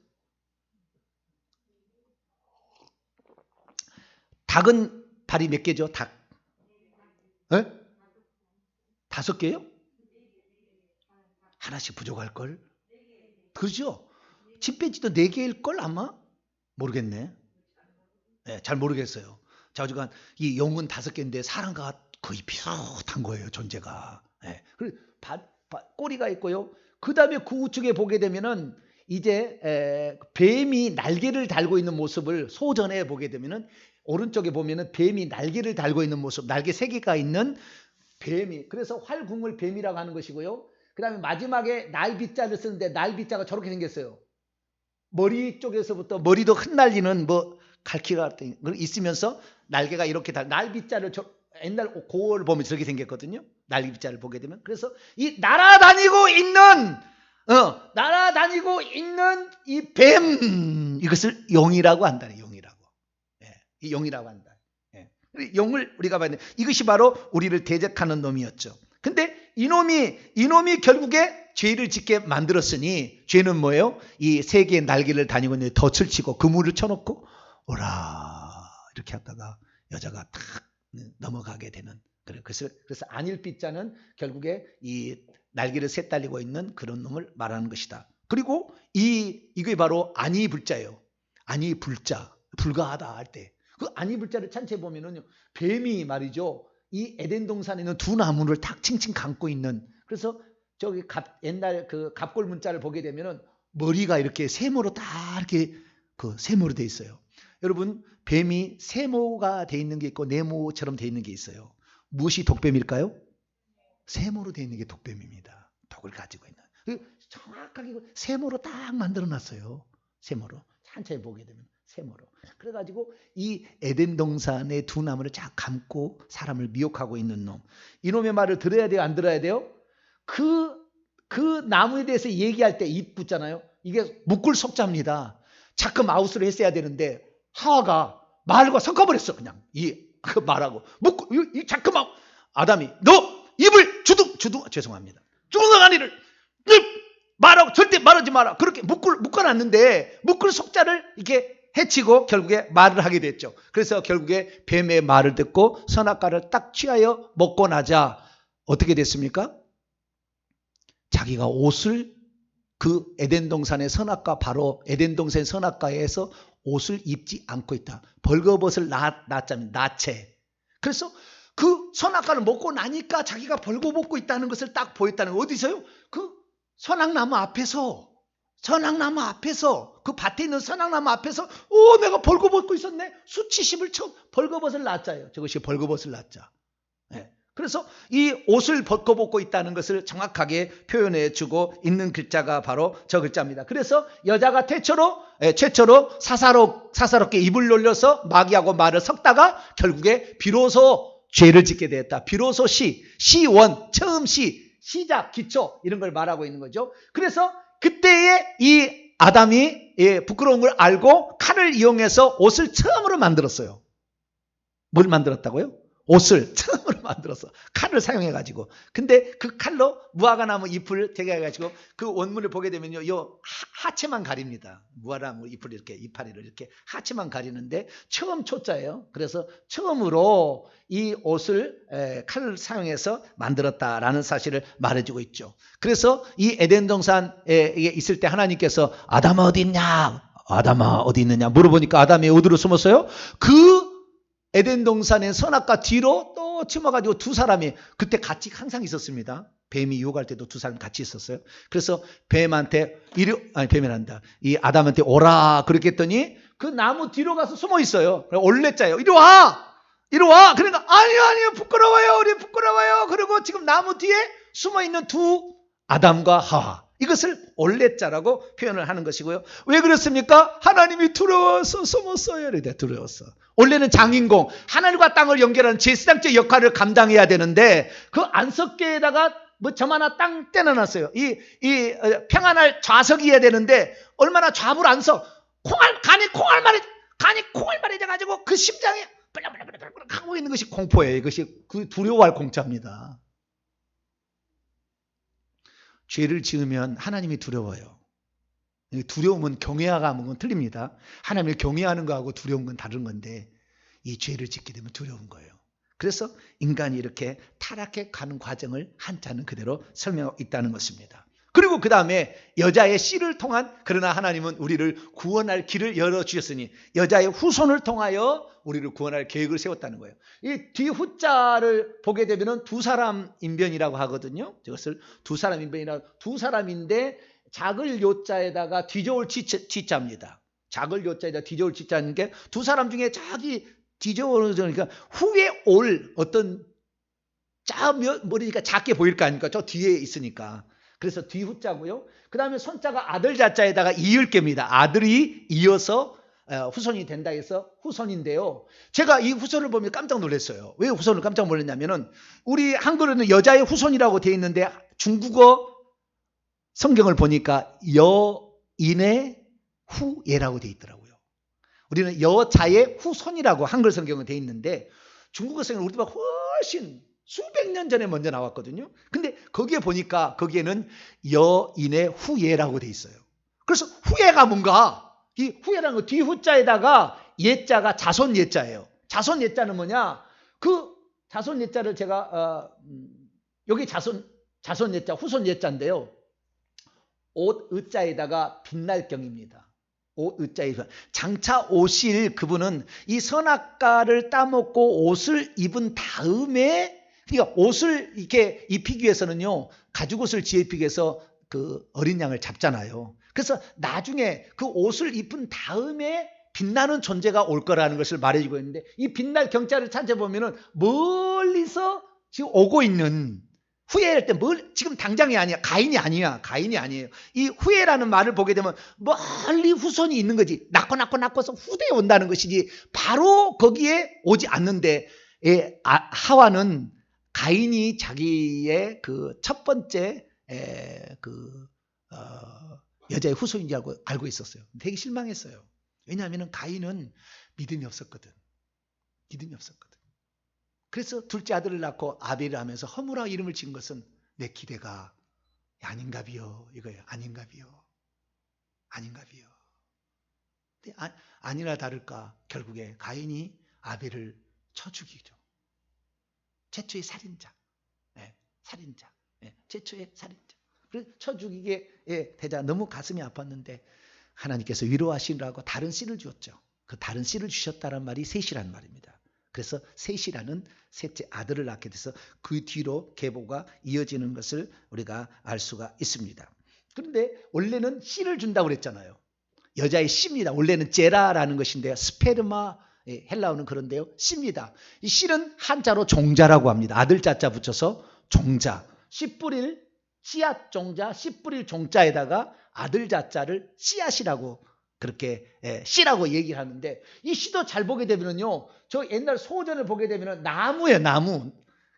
닭은 발이 몇 개죠? 닭. 5개요? 하나씩 부족할걸? 그렇죠? 침팬지도 4개일걸 아마? 모르겠네. 잘 모르겠어요. 자, 어쨌든 이 용은 5개인데 사람과 거의 비슷한 거예요. 존재가. 그리고 꼬리가 있고요. 그 다음에 그 우측에 보게 되면은 이제 뱀이 날개를 달고 있는 모습을 소전에 보게 되면은 오른쪽에 보면은 뱀이 날개를 달고 있는 모습, 날개 3개가 있는 뱀이, 그래서 활궁을 뱀이라고 하는 것이고요. 그 다음에 마지막에 날빗자를 쓰는데 날빗자가 저렇게 생겼어요. 머리 쪽에서부터 머리도 흩날리는 뭐 갈퀴가 있으면서 날개가 이렇게 날빗자를 옛날 고을 보면 저렇게 생겼거든요. 날빗자를 보게 되면. 그래서 이 날아다니고 있는 이 뱀, 이것을 용이라고 한다. 용이라고. 예, 이 용이라고 한다. 예. 용을 우리가 봐야 돼. 이것이 바로 우리를 대적하는 놈이었죠. 근데 이놈이 결국에 죄를 짓게 만들었으니, 죄는 뭐예요? 이 3개의 날개를 다니고 있는데 덫을 치고 그물을 쳐놓고 오라 이렇게 하다가 여자가 탁 넘어가게 되는. 그래서 안일빛자는 결국에 이 날개를 셋 달리고 있는 그런 놈을 말하는 것이다. 그리고 이게 바로 안이불자예요. 안이불자, 불가하다 할 때 그 안이불자를 찬체 보면은요, 뱀이 말이죠, 이 에덴 동산에 있는 두 나무를 탁 칭칭 감고 있는. 그래서 저기 옛날 그 갑골 문자를 보게 되면은 머리가 이렇게 세모로 다 이렇게 그 세모로 돼 있어요. 여러분, 뱀이 세모가 돼 있는 게 있고 네모처럼 돼 있는 게 있어요. 무엇이 독뱀일까요? 세모로 돼 있는 게 독뱀입니다. 독을 가지고 있는. 정확하게 세모로 딱 만들어 놨어요. 세모로. 천천히 보게 되면 세모로. 그래가지고 이 에덴 동산의 두 나무를 쫙 감고 사람을 미혹하고 있는 놈. 이놈의 말을 들어야 돼요? 안 들어야 돼요? 그 나무에 대해서 얘기할 때 입 붙잖아요. 이게 묶을 속자입니다. 자꾸 마우스를 했어야 되는데 하와가 말과 섞어버렸어. 그냥 그 말하고 이 자꾸 아담이 너 입을 죄송합니다. 주둥아리를 말하고 절대 말하지 마라. 그렇게 묶어놨는데 묶을 속자를 이렇게 해치고 결국에 말을 하게 됐죠. 그래서 결국에 뱀의 말을 듣고 선악과를 딱 취하여 먹고 나자 어떻게 됐습니까? 자기가 옷을 그 에덴 동산의 선악과, 바로 에덴 동산의 선악과에서 옷을 입지 않고 있다. 벌거벗을 낳았자면 나체. 그래서 그 선악과를 먹고 나니까 자기가 벌거벗고 있다는 것을 딱 보였다는 거. 어디서요? 그 선악나무 앞에서 그 밭에 있는 선악나무 앞에서 내가 벌거벗고 있었네. 수치심을 쳐 벌거벗을 낳았자예요. 저것이 벌거벗을 낳자. 네. 그래서 이 옷을 벗고 있다는 것을 정확하게 표현해 주고 있는 글자가 바로 저 글자입니다. 그래서 여자가 최초로 사사롭게 입을 놀려서 마귀하고 말을 섞다가 결국에 비로소 죄를 짓게 되었다. 비로소 시원, 처음 시작, 기초, 이런 걸 말하고 있는 거죠. 그래서 그때에 이 아담이 부끄러운 걸 알고 칼을 이용해서 옷을 처음으로 만들었어요. 뭘 만들었다고요? 옷을 처음으로 만들었어. 칼을 사용해가지고. 근데 그 칼로 무화과나무 잎을 되게 해가지고 그 원문을 보게 되면요, 요 하체만 가립니다. 무화과나무 잎을 이렇게, 이파리를 이렇게 하체만 가리는데 처음 초자예요. 그래서 처음으로 이 옷을 칼을 사용해서 만들었다라는 사실을 말해주고 있죠. 그래서 이 에덴 동산에 있을 때 하나님께서 아담아 어디 있냐? 아담아 어디 있느냐? 물어보니까 아담이 어디로 숨었어요? 그 에덴 동산의 선악과 뒤로 또 숨어가지고 두 사람이 그때 같이 항상 있었습니다. 뱀이 유혹할 때도 두 사람이 같이 있었어요. 그래서 뱀한테 이 아담한테 오라 그렇게 했더니 그 나무 뒤로 가서 숨어 있어요. 올레자예요. 이리 와. 그러니까 아니요 부끄러워요. 우리 부끄러워요. 그리고 지금 나무 뒤에 숨어 있는 두 아담과 하와. 이것을 올레자라고 표현을 하는 것이고요. 왜 그렇습니까? 하나님이 두려워서 숨었어요. 두려웠어. 원래는 장인공, 하늘과 땅을 연결하는 제사장적 역할을 감당해야 되는데 그 안석계에다가 뭐 점 하나 땅 떼어놨어요. 이 평안할 좌석이어야 되는데 얼마나 좌불 안석, 간이 콩알만해져가지고 그 심장에 빨랑빨랑 하고 있는 것이 공포예요. 이것이 그 두려워할 공짜입니다. 죄를 지으면 하나님이 두려워요. 두려움은 경외하고는 틀립니다. 하나님을 경외하는 거하고 두려운 건 다른 건데 이 죄를 짓게 되면 두려운 거예요. 그래서 인간이 이렇게 타락해 가는 과정을 한자는 그대로 설명하고 있다는 것입니다. 그리고 그 다음에 여자의 씨를 통한, 그러나 하나님은 우리를 구원할 길을 열어주셨으니 여자의 후손을 통하여 우리를 구원할 계획을 세웠다는 거예요. 이 뒤후자를 보게 되면 두 사람 인변이라고 하거든요. 이것을 두 사람 인변이라고, 두 사람인데 작을 요자에다가 뒤져올 지자입니다. 작을 요자에다 뒤져올 지자인 게 두 사람 중에 자기 뒤져오니까 후에 올 어떤 머리니까 작게 보일 거 아닙니까? 저 뒤에 있으니까. 그래서 뒤후자고요. 그 다음에 손자가 아들 자자에다가 이을게입니다. 아들이 이어서 후손이 된다 해서 후손인데요. 제가 이 후손을 보면 깜짝 놀랐어요. 왜 후손을 깜짝 놀랐냐면은 우리 한글에는 여자의 후손이라고 되어 있는데 중국어 성경을 보니까 여인의 후예라고 되어 있더라고요. 우리는 여자의 후손이라고 한글 성경은 되어 있는데 중국어 성경은 우리보다 훨씬 수백 년 전에 먼저 나왔거든요. 근데 거기에 보니까 거기에는 여인의 후예라고 돼 있어요. 그래서 후예가 뭔가, 이 후예라는 거 뒤후자에다가 예자가 자손 예자예요. 자손 예자는 뭐냐? 그 자손 예자를 제가 여기 자손 예자, 후손 예자인데요. 옷 의자에다가 빛날 경입니다. 옷 의자에서 장차 오실 그분은 이 선악과를 따먹고 옷을 입은 다음에, 그러니까 옷을 이렇게 입히기 위해서는요, 가죽옷을 지어입히기 위해서 그 어린 양을 잡잖아요. 그래서 나중에 그 옷을 입은 다음에 빛나는 존재가 올 거라는 것을 말해주고 있는데, 이 빛날 경자를 찾아보면은 멀리서 지금 오고 있는, 후예할 때 지금 당장이 아니야. 가인이 아니에요. 이 후예라는 말을 보게 되면 멀리 후손이 있는 거지. 낳고서 후대에 온다는 것이지 바로 거기에 오지 않는데, 하와는 가인이 자기의 그 첫 번째 여자의 후손인 줄 알고 있었어요. 되게 실망했어요. 왜냐하면 가인은 믿음이 없었거든. 그래서 둘째 아들을 낳고 아벨을 하면서 허무라 이름을 지은 것은 내 기대가 아닌가비요, 이거예요. 아닌가비요. 근데 아니나 다를까 결국에 가인이 아벨을 쳐 죽이죠. 최초의 살인자. 최초의 살인자. 그래서 쳐 죽이게 되자 너무 가슴이 아팠는데 하나님께서 위로하시라고 다른 씨를 주었죠. 그 다른 씨를 주셨다는 말이 셋이라는 말입니다. 그래서 셋이라는 셋째 아들을 낳게 돼서 그 뒤로 계보가 이어지는 것을 우리가 알 수가 있습니다. 그런데 원래는 씨를 준다고 그랬잖아요. 여자의 씨입니다. 원래는 제라라는 것인데요. 스페르마, 헬라어는 그런데요. 씨입니다. 이 씨는 한자로 종자라고 합니다. 아들 자자 붙여서 종자. 씨 뿌릴 씨앗 종자, 씨 뿌릴 종자에다가 아들 자자를 씨앗이라고 그렇게 씨라고 얘기를 하는데, 이 씨도 잘 보게 되면요, 저 옛날 소전을 보게 되면 나무예요. 나무.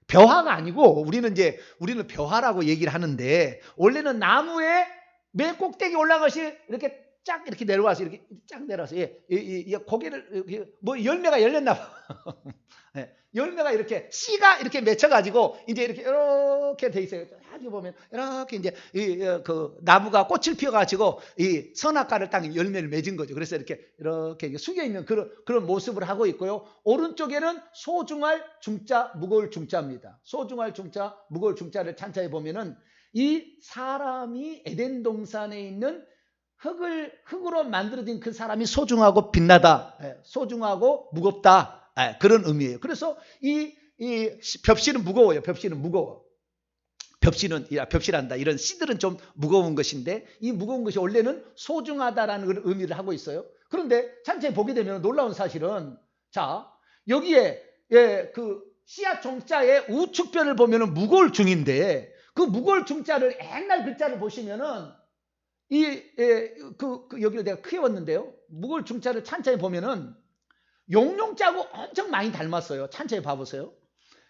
벼화가 아니고 우리는 벼화라고 얘기를 하는데, 원래는 나무에 맨 꼭대기 올라가시 이렇게 쫙 이렇게 내려와서 이렇게 쫙 내려와서 고개를 뭐 열매가 열렸나 봐. 열매가 이렇게 씨가 이렇게 맺혀가지고 이제 이렇게 돼 있어요. 여기 보면 이렇게 이제 그 나무가 꽃을 피워가지고 이 선악과를 딱 열매를 맺은 거죠. 그래서 이렇게 숙여 있는 그런 모습을 하고 있고요. 오른쪽에는 소중할 중자, 무거울 중자입니다. 소중할 중자, 무거울 중자를 찬자에 보면은 이 사람이 에덴 동산에 있는 흙으로 만들어진 그 사람이 소중하고 빛나다, 소중하고 무겁다. 그런 의미예요. 그래서 이 벽실은 무거워요. 벽실한다. 이런 씨들은 좀 무거운 것인데, 이 무거운 것이 원래는 소중하다라는 그런 의미를 하고 있어요. 그런데 찬자에 보게 되면 놀라운 사실은, 자, 여기에 그 씨앗 종자의 우측변을 보면은 무거울 중인데, 그 무거울 중자를 옛날 글자를 보시면은 여기를 내가 크게 왔는데요. 무거울 중자를 찬자에 보면은 용용자하고 엄청 많이 닮았어요. 찬자에 봐보세요.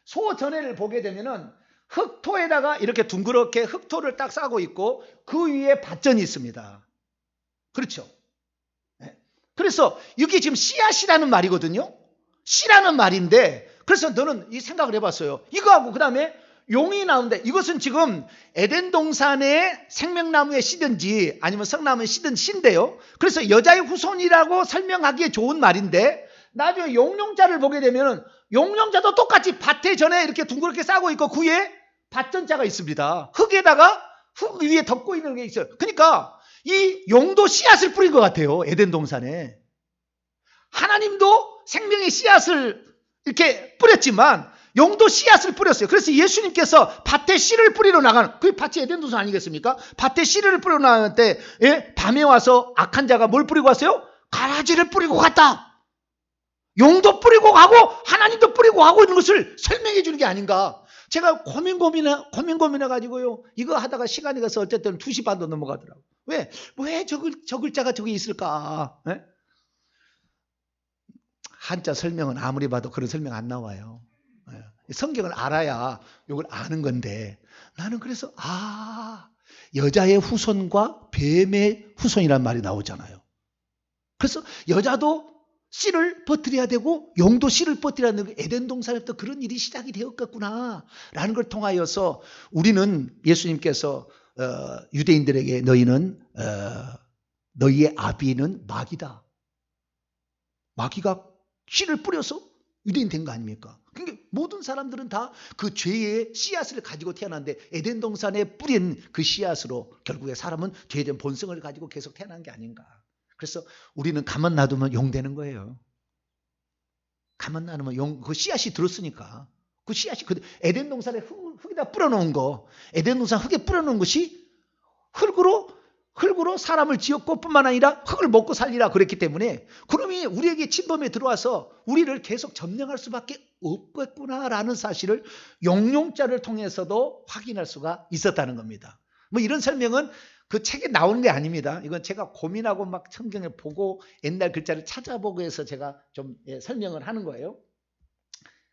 소전해를 보게 되면은 흑토에다가 이렇게 둥그렇게 흑토를 딱 싸고 있고 그 위에 밭전이 있습니다. 그렇죠. 그래서 이게 지금 씨앗이라는 말이거든요. 씨라는 말인데, 그래서 너는 이 생각을 해봤어요. 이거하고 그 다음에 용이 나오는데, 이것은 지금 에덴 동산의 생명나무의 씨든지 아니면 성나무의 씨든 씨인데요. 그래서 여자의 후손이라고 설명하기에 좋은 말인데, 나중에 용용자를 보게 되면 용용자도 똑같이 밭에 전에 이렇게 둥그렇게 싸고 있고 그 위에 밭전자가 있습니다. 흙에다가 흙 위에 덮고 있는 게 있어요. 그러니까 이 용도 씨앗을 뿌린 것 같아요. 에덴 동산에. 하나님도 생명의 씨앗을 이렇게 뿌렸지만 용도 씨앗을 뿌렸어요. 그래서 예수님께서 밭에 씨를 뿌리러 나가는, 그게 밭이 에덴 동산 아니겠습니까? 밭에 씨를 뿌리러 나가는 때 밤에 와서 악한 자가 뭘 뿌리고 왔어요? 가라지를 뿌리고 갔다. 용도 뿌리고 가고 하나님도 뿌리고 가고 있는 것을 설명해 주는 게 아닌가. 제가 고민해 가지고요. 이거 하다가 시간이 가서 어쨌든 2시 반도 넘어가더라고요. 왜 저 글자가 저기 있을까? 에? 한자 설명은 아무리 봐도 그런 설명 안 나와요. 성경을 알아야 이걸 아는 건데, 나는 그래서 여자의 후손과 뱀의 후손이란 말이 나오잖아요. 그래서 여자도 씨를 퍼뜨려야 되고 용도 씨를 퍼뜨려야 되는 에덴 동산에부터 그런 일이 시작이 되었겠구나 라는 걸 통하여서 우리는 예수님께서 유대인들에게 너희의 아비는 마귀다. 마귀가 씨를 뿌려서 유대인 된 거 아닙니까? 그러니까 모든 사람들은 다 그 죄의 씨앗을 가지고 태어났는데 에덴 동산에 뿌린 그 씨앗으로 결국에 사람은 죄된 본성을 가지고 계속 태어난 게 아닌가. 그래서 우리는 가만 놔두면 용 되는 거예요. 가만 놔두면 그 씨앗이 들었으니까. 그 씨앗이 에덴 동산에 흙에다 뿌려놓은 거, 에덴 동산 흙에 뿌려놓은 것이 흙으로 사람을 지었고 뿐만 아니라 흙을 먹고 살리라 그랬기 때문에, 그놈이 우리에게 침범에 들어와서 우리를 계속 점령할 수밖에 없겠구나라는 사실을 용용자를 통해서도 확인할 수가 있었다는 겁니다. 뭐 이런 설명은 그 책에 나오는 게 아닙니다. 이건 제가 고민하고 막 성경에 보고 옛날 글자를 찾아보고 해서 제가 좀 설명을 하는 거예요.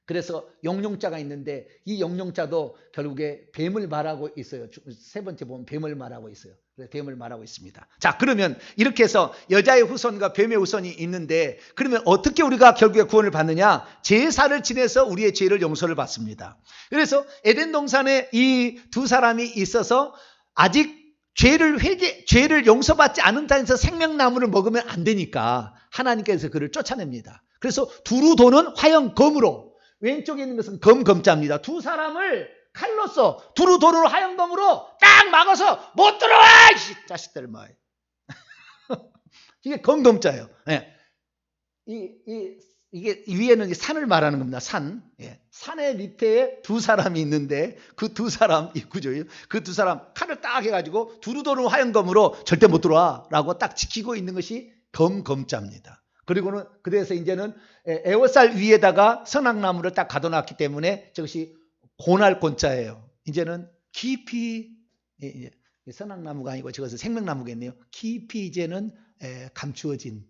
그래서 용용자가 있는데 이 용용자도 결국에 뱀을 말하고 있어요. 세 번째 보면 뱀을 말하고 있어요. 뱀을 말하고 있습니다. 자, 그러면 이렇게 해서 여자의 후손과 뱀의 후손이 있는데, 그러면 어떻게 우리가 결국에 구원을 받느냐? 제사를 지내서 우리의 죄를 용서를 받습니다. 그래서 에덴 동산에 이 두 사람이 있어서 아직 죄를 용서받지 않은 자에서 생명나무를 먹으면 안 되니까 하나님께서 그를 쫓아냅니다. 그래서 두루 도는 화염검으로, 왼쪽에 있는 것은 검자입니다. 두 사람을 칼로서 두루 도는 화염검으로 딱 막아서 못 들어와! 이 자식들 뭐. 이게 검자예요. 예. 이게 위에는 산을 말하는 겁니다. 산. 예. 산의 밑에 두 사람이 있는데 그 두 사람, 이 구조예요. 그 두 사람 칼을 딱 해가지고 두루 도는 화염검으로 절대 못 들어와 라고 딱 지키고 있는 것이 검자입니다. 그리고는 그래서 이제는 애워살 위에다가 선악나무를 딱 가둬놨기 때문에 저것이 고날곤자예요. 이제는 깊이, 선악나무가 아니고 저것은 생명나무겠네요. 깊이 이제는 감추어진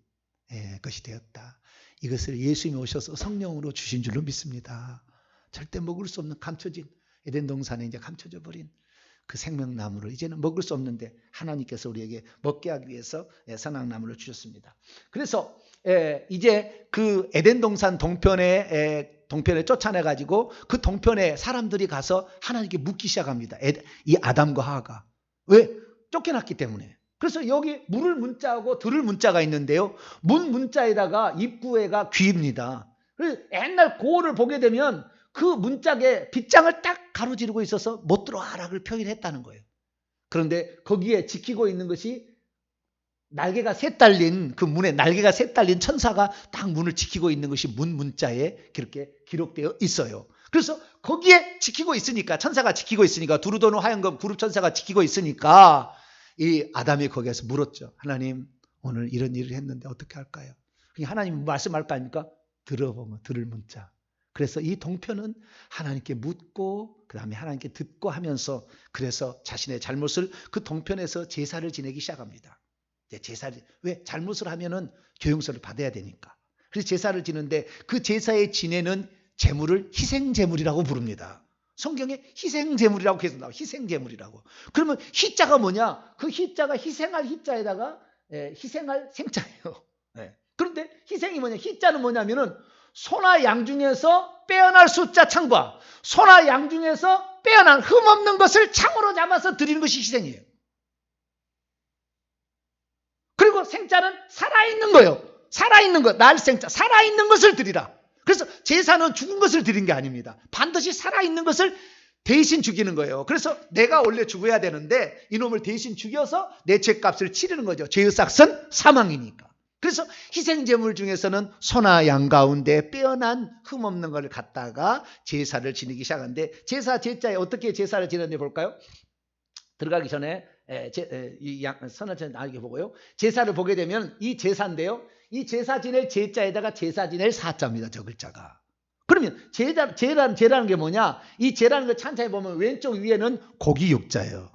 것이 되었다. 이것을 예수님이 오셔서 성령으로 주신 줄로 믿습니다. 절대 먹을 수 없는 감춰진, 에덴 동산에 이제 감춰져 버린 그 생명나무를 이제는 먹을 수 없는데 하나님께서 우리에게 먹게 하기 위해서 선악나무를 주셨습니다. 그래서 이제 그 에덴 동산 동편에 쫓아내가지고 그 동편에 사람들이 가서 하나님께 묻기 시작합니다. 이 아담과 하와가. 왜? 쫓겨났기 때문에. 그래서 여기 물을 문자하고 들을 문자가 있는데요. 문 문자에다가 입구에가 귀입니다. 그래서 옛날 고어를 보게 되면 그 문짝에 빗장을 딱 가로지르고 있어서 못 들어와라를 표현했다는 거예요. 그런데 거기에 지키고 있는 것이 날개가 셋 달린, 그 문에 날개가 셋 달린 천사가 딱 문을 지키고 있는 것이 문 문자에 그렇게 기록되어 있어요. 그래서 거기에 지키고 있으니까, 천사가 지키고 있으니까, 두루 도는 화염검 그룹 천사가 지키고 있으니까 이 아담이 거기에서 물었죠. 하나님, 오늘 이런 일을 했는데 어떻게 할까요? 하나님 말씀할 거 아닙니까? 들어보면 들을 문자. 그래서 이 동편은 하나님께 묻고 그 다음에 하나님께 듣고 하면서, 그래서 자신의 잘못을 그 동편에서 제사를 지내기 시작합니다. 제사를, 왜? 잘못을 하면은 교용서를 받아야 되니까. 그래서 제사를 지는데 그 제사에 지내는 제물을 희생제물이라고 부릅니다. 성경에 희생제물이라고 계속 나와요. 희생제물이라고. 그러면 희자가 뭐냐? 그 희자가 희생할 희자에다가 희생할 생자예요. 그런데 희생이 뭐냐? 희자는 뭐냐면은 소나 양 중에서 빼어날 숫자 창과 소나 양 중에서 빼어난 흠없는 것을 창으로 잡아서 드리는 것이 희생이에요. 그리고 생자는 살아있는 거예요. 살아있는 것, 날생자, 살아있는 것을 드리라. 그래서 제사는 죽은 것을 드린 게 아닙니다. 반드시 살아있는 것을 대신 죽이는 거예요. 그래서 내가 원래 죽어야 되는데 이놈을 대신 죽여서 내 죄값을 치르는 거죠. 죄의 삭은 사망이니까. 그래서 희생제물 중에서는 소나 양 가운데 빼어난 흠없는 걸 갖다가 제사를 지내기 시작하는데, 제사에 어떻게 제사를 지내는지 볼까요? 들어가기 전에 선언처럼 나에게 보고요. 제사를 보게 되면 이 제사인데요. 이 제사 지낼 제자에다가 제사 지낼 사자입니다. 저 글자가. 그러면 제라는 게 뭐냐? 이 제라는 거 찬자에 보면 왼쪽 위에는 고기 육자예요.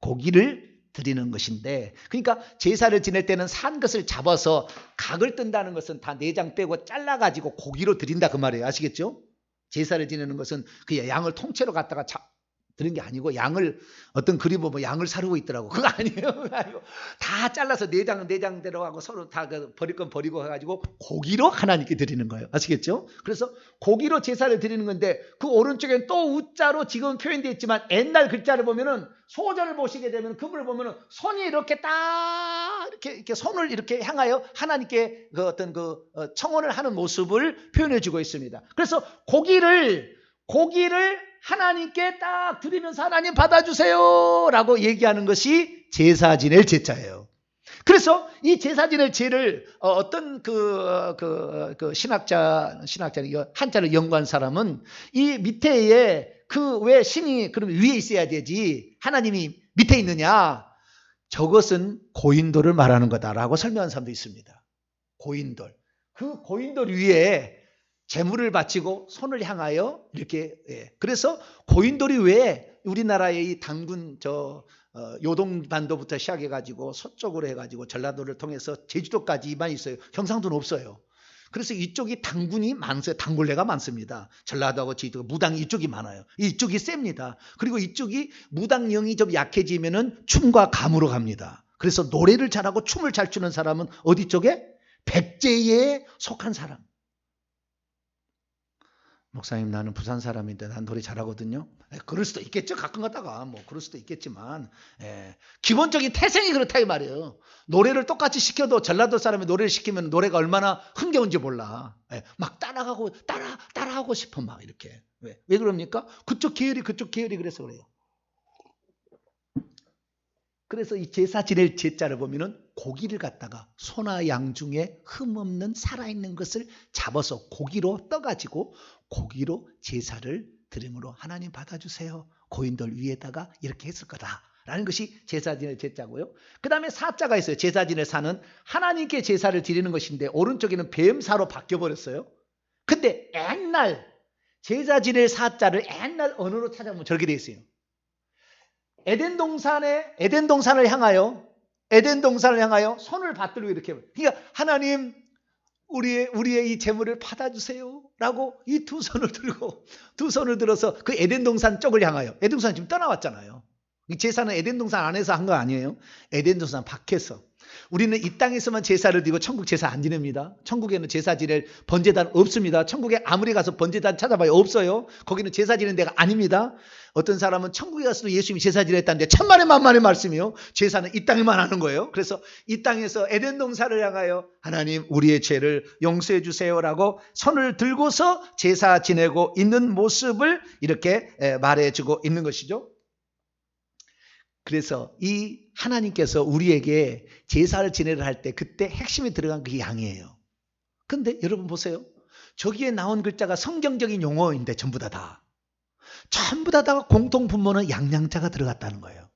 고기를 드리는 것인데, 그러니까 제사를 지낼 때는 산 것을 잡아서 각을 뜬다는 것은 다 내장 빼고 잘라가지고 고기로 드린다 그 말이에요. 아시겠죠? 제사를 지내는 것은 그 양을 통째로 갖다가 드린 게 아니고, 양을 어떤 그림 보면 양을 사르고 있더라고. 그거 아니에요. 다 잘라서 내장대로 하고 서로 다 버릴 건 버리고 해가지고 고기로 하나님께 드리는 거예요. 아시겠죠? 그래서 고기로 제사를 드리는 건데, 그 오른쪽엔 또 우자로 지금 표현되어 있지만 옛날 글자를 보면은, 소절을 보시게 되면 그분을 보면은 손이 이렇게 딱 이렇게 손을 이렇게 향하여 하나님께 그 어떤 청혼을 하는 모습을 표현해 주고 있습니다. 그래서 고기를 하나님께 딱 드리면서 하나님 받아주세요 라고 얘기하는 것이 제사 지낼 제자예요. 그래서 이 제사 지낼 제를 어떤 신학자 한자를 연구한 사람은, 이 밑에에 왜 신이 그럼 위에 있어야 되지 하나님이 밑에 있느냐, 저것은 고인돌을 말하는 거다라고 설명한 사람도 있습니다. 고인돌. 그 고인돌 위에 제물을 바치고 손을 향하여 이렇게, 그래서 고인돌이 왜 우리나라의 이 단군 요동반도부터 시작해가지고 서쪽으로 해가지고 전라도를 통해서 제주도까지만 있어요. 경상도는 없어요. 그래서 이쪽이 단군이 많아요. 단골레가 많습니다. 전라도하고 제주도, 무당이 이쪽이 많아요. 이쪽이 셉니다. 그리고 이쪽이 무당령이 좀 약해지면은 춤과 감으로 갑니다. 그래서 노래를 잘하고 춤을 잘 추는 사람은 어디 쪽에? 백제에 속한 사람. 목사님, 나는 부산 사람인데 난 노래 잘하거든요. 그럴 수도 있겠죠. 가끔 가다가 그럴 수도 있겠지만, 기본적인 태생이 그렇다 이 말이에요. 노래를 똑같이 시켜도 전라도 사람이 노래를 시키면 노래가 얼마나 흥겨운지 몰라. 막 따라하고 싶어 막 이렇게. 왜 그럽니까? 그쪽 계열이 그래서 그래요. 그래서 이 제사 지낼 제자를 보면은 고기를 갖다가 소나 양 중에 흠없는 살아있는 것을 잡아서 고기로 떠가지고 고기로 제사를 드림으로 하나님 받아주세요. 고인돌 위에다가 이렇게 했을 거다라는 것이 제사 지낼 제자고요. 그 다음에 사자가 있어요. 제사 지낼 사는 하나님께 제사를 드리는 것인데, 오른쪽에는 뱀사로 바뀌어버렸어요. 근데 옛날 제사 지낼 사자를 옛날 언어로 찾아보면 저렇게 되어 있어요. 에덴 동산을 향하여 손을 받들고 이렇게, 그러니까 하나님 우리의 이 재물을 받아주세요 라고 이 두 손을 들어서 그 에덴 동산 쪽을 향하여, 에덴 동산 지금 떠나왔잖아요. 이 제사는 에덴 동산 안에서 한 거 아니에요. 에덴 동산 밖에서. 우리는 이 땅에서만 제사를 드리고 천국 제사 안 지냅니다. 천국에는 제사 지낼 번제단 없습니다. 천국에 아무리 가서 번제단 찾아봐요. 없어요. 거기는 제사 지내는 데가 아닙니다. 어떤 사람은 천국에 가서도 예수님이 제사 지냈다는데 천만의 만만의 말씀이요. 제사는 이 땅에만 하는 거예요. 그래서 이 땅에서 에덴 동산을 향하여 하나님 우리의 죄를 용서해 주세요라고 손을 들고서 제사 지내고 있는 모습을 이렇게 말해주고 있는 것이죠. 그래서 이 하나님께서 우리에게 제사를 지내려 할 때 그때 핵심이 들어간 그 양이에요. 근데 여러분 보세요. 저기에 나온 글자가 성경적인 용어인데 전부 다 공통 분모는 양양자가 들어갔다는 거예요.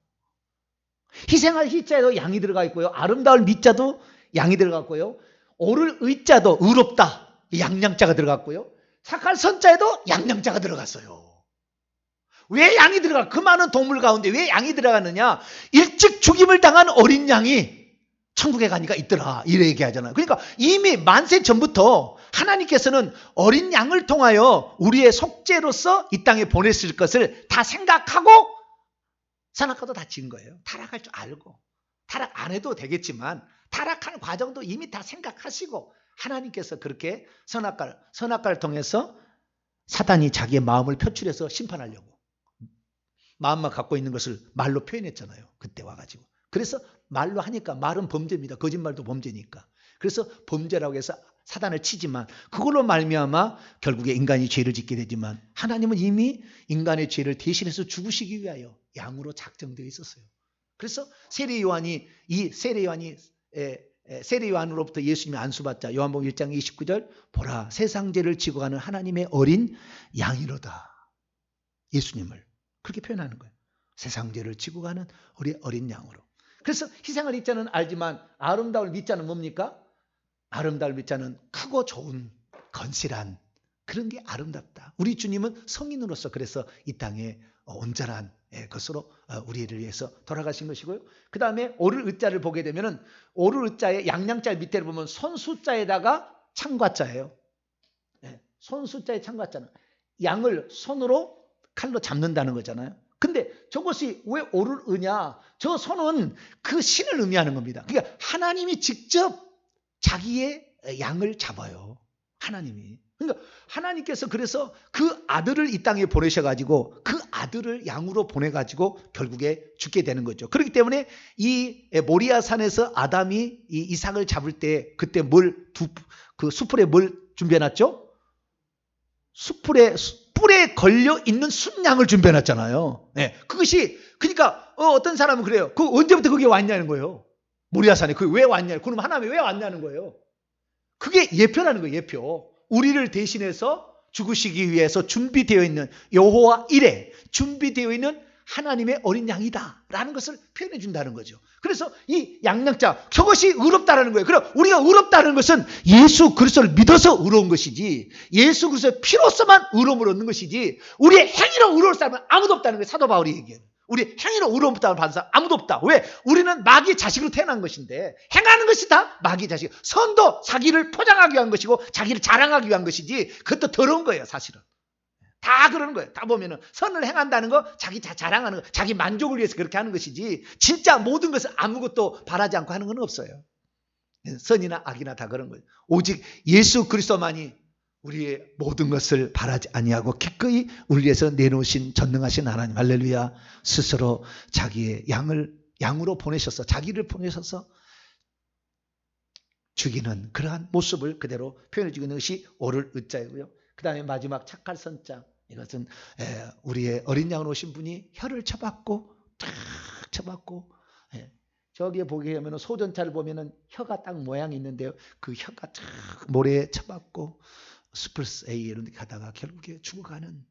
희생할 희자에도 양이 들어가 있고요. 아름다울 미자도 양이 들어갔고요. 오를 의자도 의롭다 양양자가 들어갔고요. 착할 선자에도 양양자가 들어갔어요. 왜 양이 들어가? 그 많은 동물 가운데 왜 양이 들어갔느냐? 일찍 죽임을 당한 어린 양이 천국에 가니까 있더라 이래 얘기하잖아요. 그러니까 이미 만세 전부터 하나님께서는 어린 양을 통하여 우리의 속죄로서 이 땅에 보냈을 것을 다 생각하고 선악과도 다 지은 거예요. 타락할 줄 알고. 타락 안 해도 되겠지만 타락하는 과정도 이미 다 생각하시고 하나님께서 그렇게 선악과를 통해서 사단이 자기의 마음을 표출해서 심판하려고 마음만 갖고 있는 것을 말로 표현했잖아요. 그때 와가지고. 그래서 말로 하니까 말은 범죄입니다. 거짓말도 범죄니까. 그래서 범죄라고 해서 사단을 치지만 그걸로 말미암아 결국에 인간이 죄를 짓게 되지만 하나님은 이미 인간의 죄를 대신해서 죽으시기 위하여 양으로 작정되어 있었어요. 그래서 세례 요한이 세례 요한으로부터 예수님이 안수받자 요한복음 1장 29절 보라 세상 죄를 지고 가는 하나님의 어린 양이로다. 예수님을 그렇게 표현하는 거예요. 세상 죄를 지고 가는 어린 양으로. 그래서 희생을 입자는 알지만 아름다울 밑자는 뭡니까? 아름다울 밑자는 크고 좋은 건실한 그런 게 아름답다. 우리 주님은 성인으로서 그래서 이 땅에 온전한 것으로 우리를 위해서 돌아가신 것이고요. 그 다음에 오를 의자를 보게 되면은 오를 의자의 양양자 밑에를 보면 손수자에다가 창과자예요. 손수자에 창과자는 양을 손으로 칼로 잡는다는 거잖아요. 근데 저것이 왜 오를 의냐? 저 손은 그 신을 의미하는 겁니다. 그러니까 하나님이 직접 자기의 양을 잡아요. 하나님이. 그러니까 하나님께서 그래서 그 아들을 이 땅에 보내셔가지고 그 아들을 양으로 보내가지고 결국에 죽게 되는 거죠. 그렇기 때문에 이 모리아산에서 아담이 이 이삭을 잡을 때 그때 그 수풀에 뭘 준비해놨죠? 뿔에 걸려 있는 순양을 준비해놨잖아요. 그것이 그러니까 어떤 사람은 그래요. 그 언제부터 그게 왔냐는 거예요. 모리아산에 그게 왜 왔냐? 그럼 하나님이 왜 왔냐는 거예요. 그게 예표라는 거예요. 예표. 우리를 대신해서 죽으시기 위해서 준비되어 있는 여호와 이레 준비되어 있는 하나님의 어린 양이다 라는 것을 표현해 준다는 거죠. 그래서 이 양양자 저것이 의롭다라는 거예요. 그럼 우리가 의롭다는 것은 예수 그리스도를 믿어서 의로운 것이지 예수 그리스도의 피로서만 의로움을 얻는 것이지 우리의 행위로 의로울 사람은 아무도 없다는 거예요. 사도 바울이 얘기해요. 우리 행위로 의로움을 받는 사람 아무도 없다. 왜? 우리는 마귀의 자식으로 태어난 것인데 행하는 것이 다 마귀의 자식. 선도 자기를 포장하기 위한 것이고 자기를 자랑하기 위한 것이지 그것도 더러운 거예요. 사실은. 다 그러는 거예요. 다 보면은 선을 행한다는 거 자기 자랑하는 거 자기 만족을 위해서 그렇게 하는 것이지 진짜 모든 것을 아무것도 바라지 않고 하는 건 없어요. 선이나 악이나 다 그런 거예요. 오직 예수 그리스도만이 우리의 모든 것을 바라지 아니하고 기꺼이 우리 위해서 내놓으신 전능하신 하나님 할렐루야 스스로 자기의 양으로 보내셔서 자기를 보내셔서 죽이는 그러한 모습을 그대로 표현해 주는 것이 오를 의자이고요. 그 다음에 마지막 착할 선자 이것은 우리의 어린 양으로 오신 분이 혀를 쳐박고 탁 쳐박고 저기에 보게 되면 소전차를 보면은 혀가 딱 모양이 있는데요. 그 혀가 탁 모래에 쳐박고 스플스 A 이런 데 가다가 결국에 죽어가는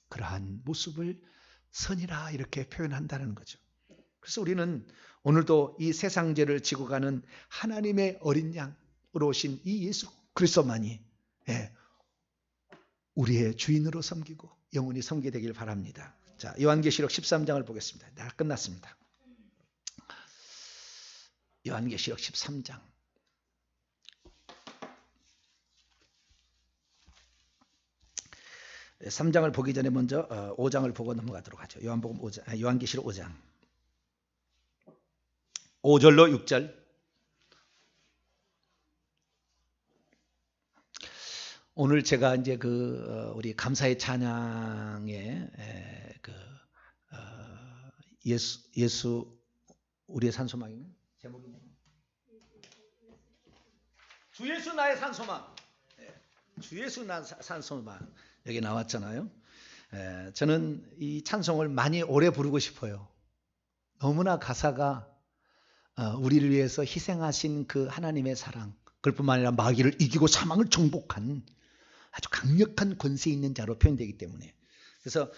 그러한 모습을 선이라 이렇게 표현한다는 거죠. 그래서 우리는 오늘도 이 세상 죄를 지고 가는 하나님의 어린 양으로 오신 이 예수 그리스도만이 우리의 주인으로 섬기고 영원히 섬기게 되길 바랍니다. 자, 요한계시록 13장을 보겠습니다. 다 끝났습니다. 요한계시록 13장. 3장을 보기 전에 먼저 5장을 보고 넘어가도록 하죠. 요한계시록 5장 5절로 6절. 오늘 제가 이제 우리 감사의 찬양에 예수 우리의 산소망이네 제목이네. 주 예수 나의 산소망. 주 예수 나의 산소망 여기 나왔잖아요. 저는 이 찬송을 많이 오래 부르고 싶어요. 너무나 가사가 우리를 위해서 희생하신 그 하나님의 사랑, 그뿐만 아니라 마귀를 이기고 사망을 정복한 아주 강력한 권세 있는 자로 표현되기 때문에. 그래서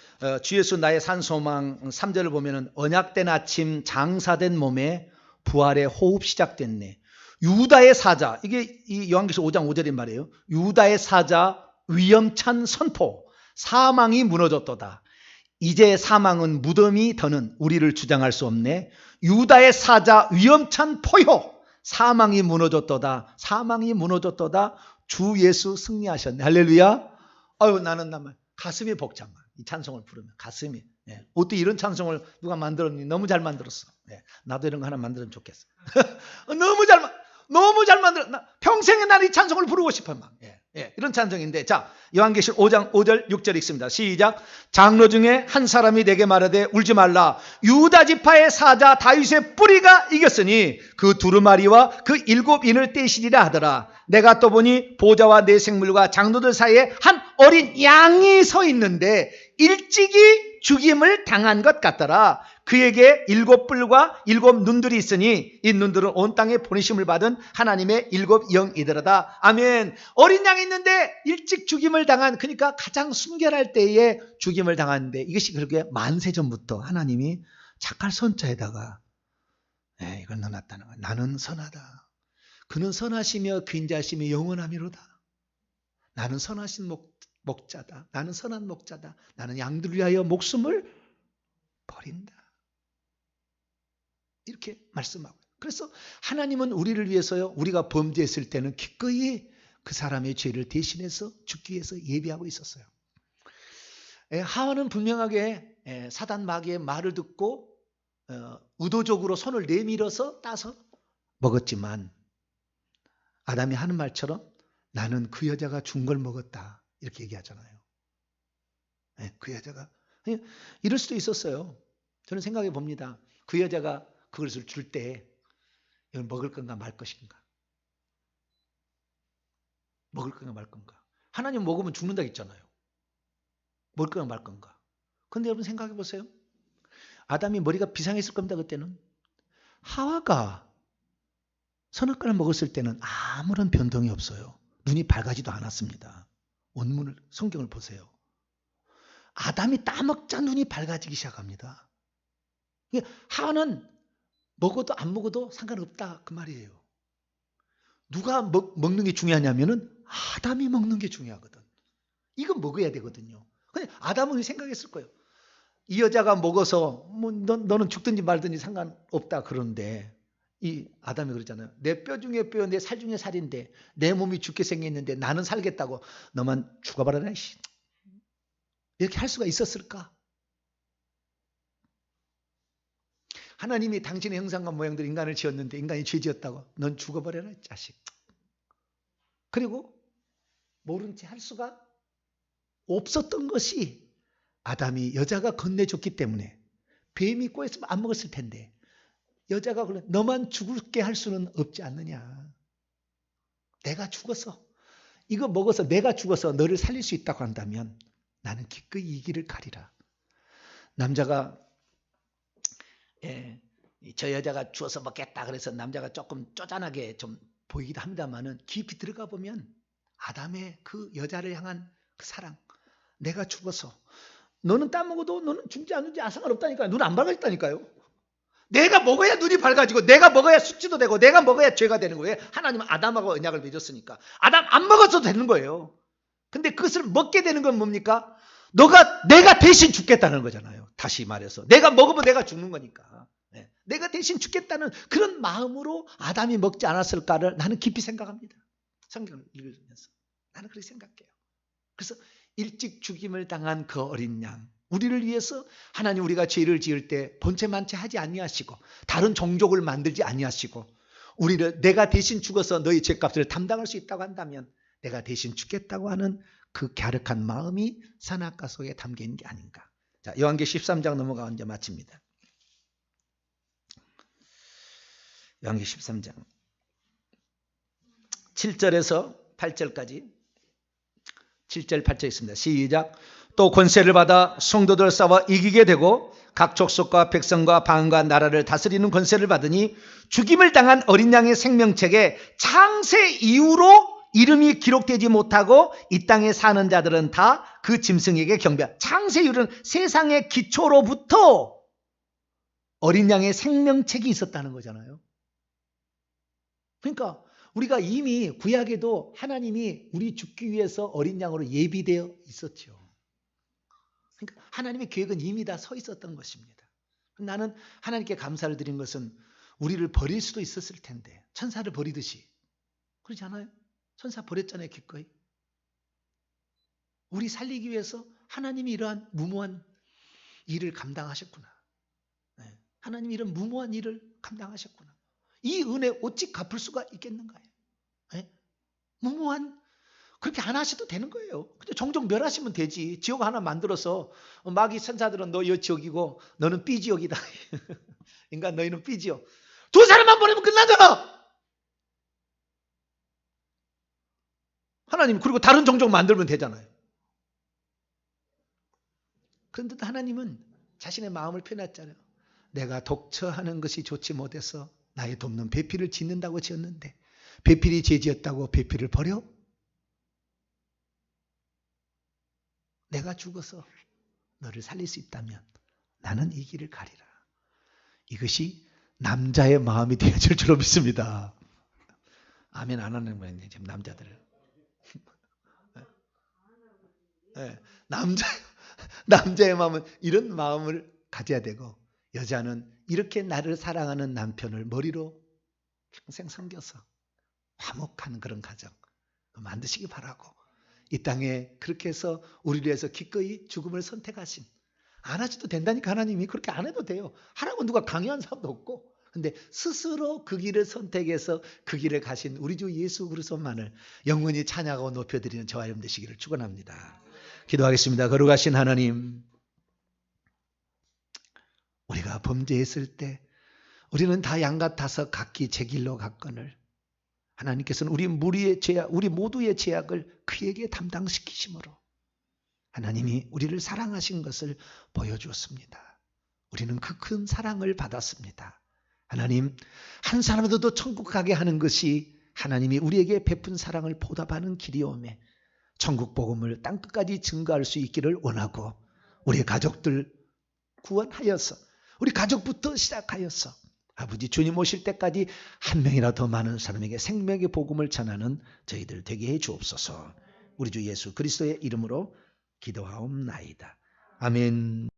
주 예수 나의 산소망 3절을 보면은 언약된 아침 장사된 몸에 부활의 호흡 시작됐네. 유다의 사자, 이게 이 요한계시록 5장 5절인 말이에요. 유다의 사자 위험찬 선포, 사망이 무너졌도다. 이제 사망은 무덤이 더는 우리를 주장할 수 없네. 유다의 사자 위험찬 포효, 사망이 무너졌도다. 사망이 무너졌도다. 주 예수 승리하셨네. 할렐루야. 아유 나는 가슴이 벅찬 거야. 이 찬송을 부르면 가슴이. 어떻게 이런 찬송을 누가 만들었니? 너무 잘 만들었어. 나도 이런 거 하나 만들면 좋겠어. 너무 잘 만들었어. 평생에 나는 이 찬송을 부르고 싶어 막. 이런 찬송인데, 자 요한계시록 5장 5절 6절 읽습니다. 시작. 장로 중에 한 사람이 내게 말하되 울지 말라. 유다 지파의 사자 다윗의 뿌리가 이겼으니 그 두루마리와 그 7인을 떼시리라 하더라. 내가 또 보니 보좌와 내 생물과 장로들 사이에 한 어린 양이 서 있는데 일찍이 죽임을 당한 것 같더라. 그에게 7뿔과 7눈들이 있으니 이 눈들은 온 땅에 보내심을 받은 하나님의 7영이더라다. 아멘. 어린 양이 있는데 일찍 죽임을 당한, 그러니까 가장 순결할 때에 죽임을 당하는데, 이것이 그렇게 만세전부터 하나님이 착할 선자에다가 이걸 넣어놨다는 거야. 나는 선하다. 그는 선하시며 근자하시며 영원하미로다. 나는 선하신 목자다. 나는 선한 목자다. 나는 양들을 위하여 목숨을 버린다. 이렇게 말씀하고. 그래서 하나님은 우리를 위해서요, 우리가 범죄했을 때는 기꺼이 그 사람의 죄를 대신해서 죽기 위해서 예비하고 있었어요. 하와는 분명하게 사단 마귀의 말을 듣고 의도적으로 손을 내밀어서 따서 먹었지만, 아담이 하는 말처럼 나는 그 여자가 준 걸 먹었다, 이렇게 얘기하잖아요. 그 여자가 이럴 수도 있었어요. 저는 생각해 봅니다. 그 여자가 그것을 줄 때 이걸 먹을 건가 말 것인가, 먹을 건가 말 건가. 하나님 먹으면 죽는다 했잖아요. 먹을 건가 말 건가. 근데 여러분 생각해 보세요. 아담이 머리가 비상했을 겁니다. 그때는 하와가 선악과를 먹었을 때는 아무런 변동이 없어요. 눈이 밝아지도 않았습니다. 원문을, 성경을 보세요. 아담이 따먹자 눈이 밝아지기 시작합니다. 하와는 먹어도 안 먹어도 상관없다, 그 말이에요. 누가 먹는 게 중요하냐면은 아담이 먹는 게 중요하거든. 이거 먹어야 되거든요. 근데 아담은 생각했을 거예요. 이 여자가 먹어서 뭐 너는 죽든지 말든지 상관없다 그러는데, 이 아담이 그러잖아요. 내 뼈 중에 뼈, 내 살 중에 살인데 내 몸이 죽게 생겼는데 나는 살겠다고 너만 죽어버려라. 이렇게 할 수가 있었을까? 하나님이 당신의 형상과 모양대로 인간을 지었는데 인간이 죄 지었다고 넌 죽어버려라, 자식. 그리고 모른 채 할 수가 없었던 것이, 아담이 여자가 건네줬기 때문에, 뱀이 꼬였으면 안 먹었을 텐데 여자가 그래 너만 죽게 할 수는 없지 않느냐. 내가 죽어서, 이거 먹어서 내가 죽어서 너를 살릴 수 있다고 한다면 나는 기꺼이 이 길을 가리라. 남자가 저 여자가 주워서 먹겠다 그래서 남자가 조금 쪼잔하게 좀 보이기도 합니다만은, 깊이 들어가 보면 아담의 그 여자를 향한 그 사랑, 내가 죽어서 너는 따먹어도 너는 죽지 않는지 상관없다니까요. 눈 안 밝아졌다니까요. 내가 먹어야 눈이 밝아지고 내가 먹어야 숙지도 되고 내가 먹어야 죄가 되는 거예요. 하나님은 아담하고 언약을 맺었으니까 아담 안 먹어도 되는 거예요. 근데 그것을 먹게 되는 건 뭡니까? 내가 대신 죽겠다는 거잖아요. 다시 말해서 내가 먹으면 내가 죽는 거니까. 내가 대신 죽겠다는 그런 마음으로 아담이 먹지 않았을까를 나는 깊이 생각합니다. 성경을 읽으면서 나는 그렇게 생각해요. 그래서 일찍 죽임을 당한 그 어린 양, 우리를 위해서 하나님, 우리가 죄를 지을 때 본체만체 하지 아니하시고 다른 종족을 만들지 아니하시고 우리를 내가 대신 죽어서 너희 죄값을 담당할 수 있다고 한다면 내가 대신 죽겠다고 하는 그 갸륵한 마음이 선악과 속에 담겨 있는 게 아닌가. 자, 요한계시록 13장 넘어가 이제 마칩니다. 요한계시록 13장 7절에서 8절까지, 7절 8절 있습니다. 시작. 또 권세를 받아 성도들 싸워 이기게 되고 각 족속과 백성과 방언과 나라를 다스리는 권세를 받으니 죽임을 당한 어린 양의 생명책에 창세 이후로 이름이 기록되지 못하고 이 땅에 사는 자들은 다 그 짐승에게 경배하라. 창세 이후는 세상의 기초로부터 어린 양의 생명책이 있었다는 거잖아요. 그러니까 우리가 이미 구약에도 하나님이 우리 죽기 위해서 어린 양으로 예비되어 있었죠. 그러니까 하나님의 계획은 이미 다 서 있었던 것입니다. 나는 하나님께 감사를 드린 것은 우리를 버릴 수도 있었을 텐데, 천사를 버리듯이. 그렇지 않아요? 천사 버렸잖아요, 기꺼이. 우리 살리기 위해서 하나님이 이러한 무모한 일을 감당하셨구나. 하나님이 이런 무모한 일을 감당하셨구나. 이 은혜 어찌 갚을 수가 있겠는가요? 무모한, 그렇게 안 하셔도 되는 거예요. 근데 종종 멸하시면 되지. 지옥 하나 만들어서 마귀 천사들은 너 이 지옥이고 너는 B 지옥이다. 인간 너희는 B 지옥. 두 사람만 보내면 끝나잖아. 하나님 그리고 다른 종족 만들면 되잖아요. 그런데 하나님은 자신의 마음을 표현했잖아요. 내가 독처하는 것이 좋지 못해서 나의 돕는 배필을 짓는다고 지었는데 배필이 죄지었다고 배필을 버려? 내가 죽어서 너를 살릴 수 있다면 나는 이 길을 가리라. 이것이 남자의 마음이 되어질 줄로 믿습니다. 아멘 안 하는 거예요. 지금 남자들은. 네, 남자의 마음은 이런 마음을 가져야 되고 여자는 이렇게 나를 사랑하는 남편을 머리로 평생 섬겨서 화목한 그런 가정 만드시기 바라고 이 땅에 그렇게 해서 우리를 위해서 기꺼이 죽음을 선택하신 안 하셔도 된다니까 하나님이 그렇게 안 해도 돼요. 하라고 누가 강요한 사람도 없고 근데 스스로 그 길을 선택해서 그 길을 가신 우리 주 예수 그리스도만을 영원히 찬양하고 높여드리는 저와 여러분 되시기를 축원합니다. 기도하겠습니다. 거룩하신 하나님 우리가 범죄했을 때 우리는 다 양 같아서 각기 제 길로 갔거늘 하나님께서는 우리 모두의 죄악을 그에게 담당시키심으로 하나님이 우리를 사랑하신 것을 보여주었습니다. 우리는 그 큰 사랑을 받았습니다. 하나님 한 사람도 천국 가게 하는 것이 하나님이 우리에게 베푼 사랑을 보답하는 길이오매 천국 복음을 땅끝까지 증거할 수 있기를 원하고 우리 가족들 구원하여서 우리 가족부터 시작하여서 아버지 주님 오실 때까지 한 명이라도 더 많은 사람에게 생명의 복음을 전하는 저희들 되게 해 주옵소서. 우리 주 예수 그리스도의 이름으로 기도하옵나이다. 아멘.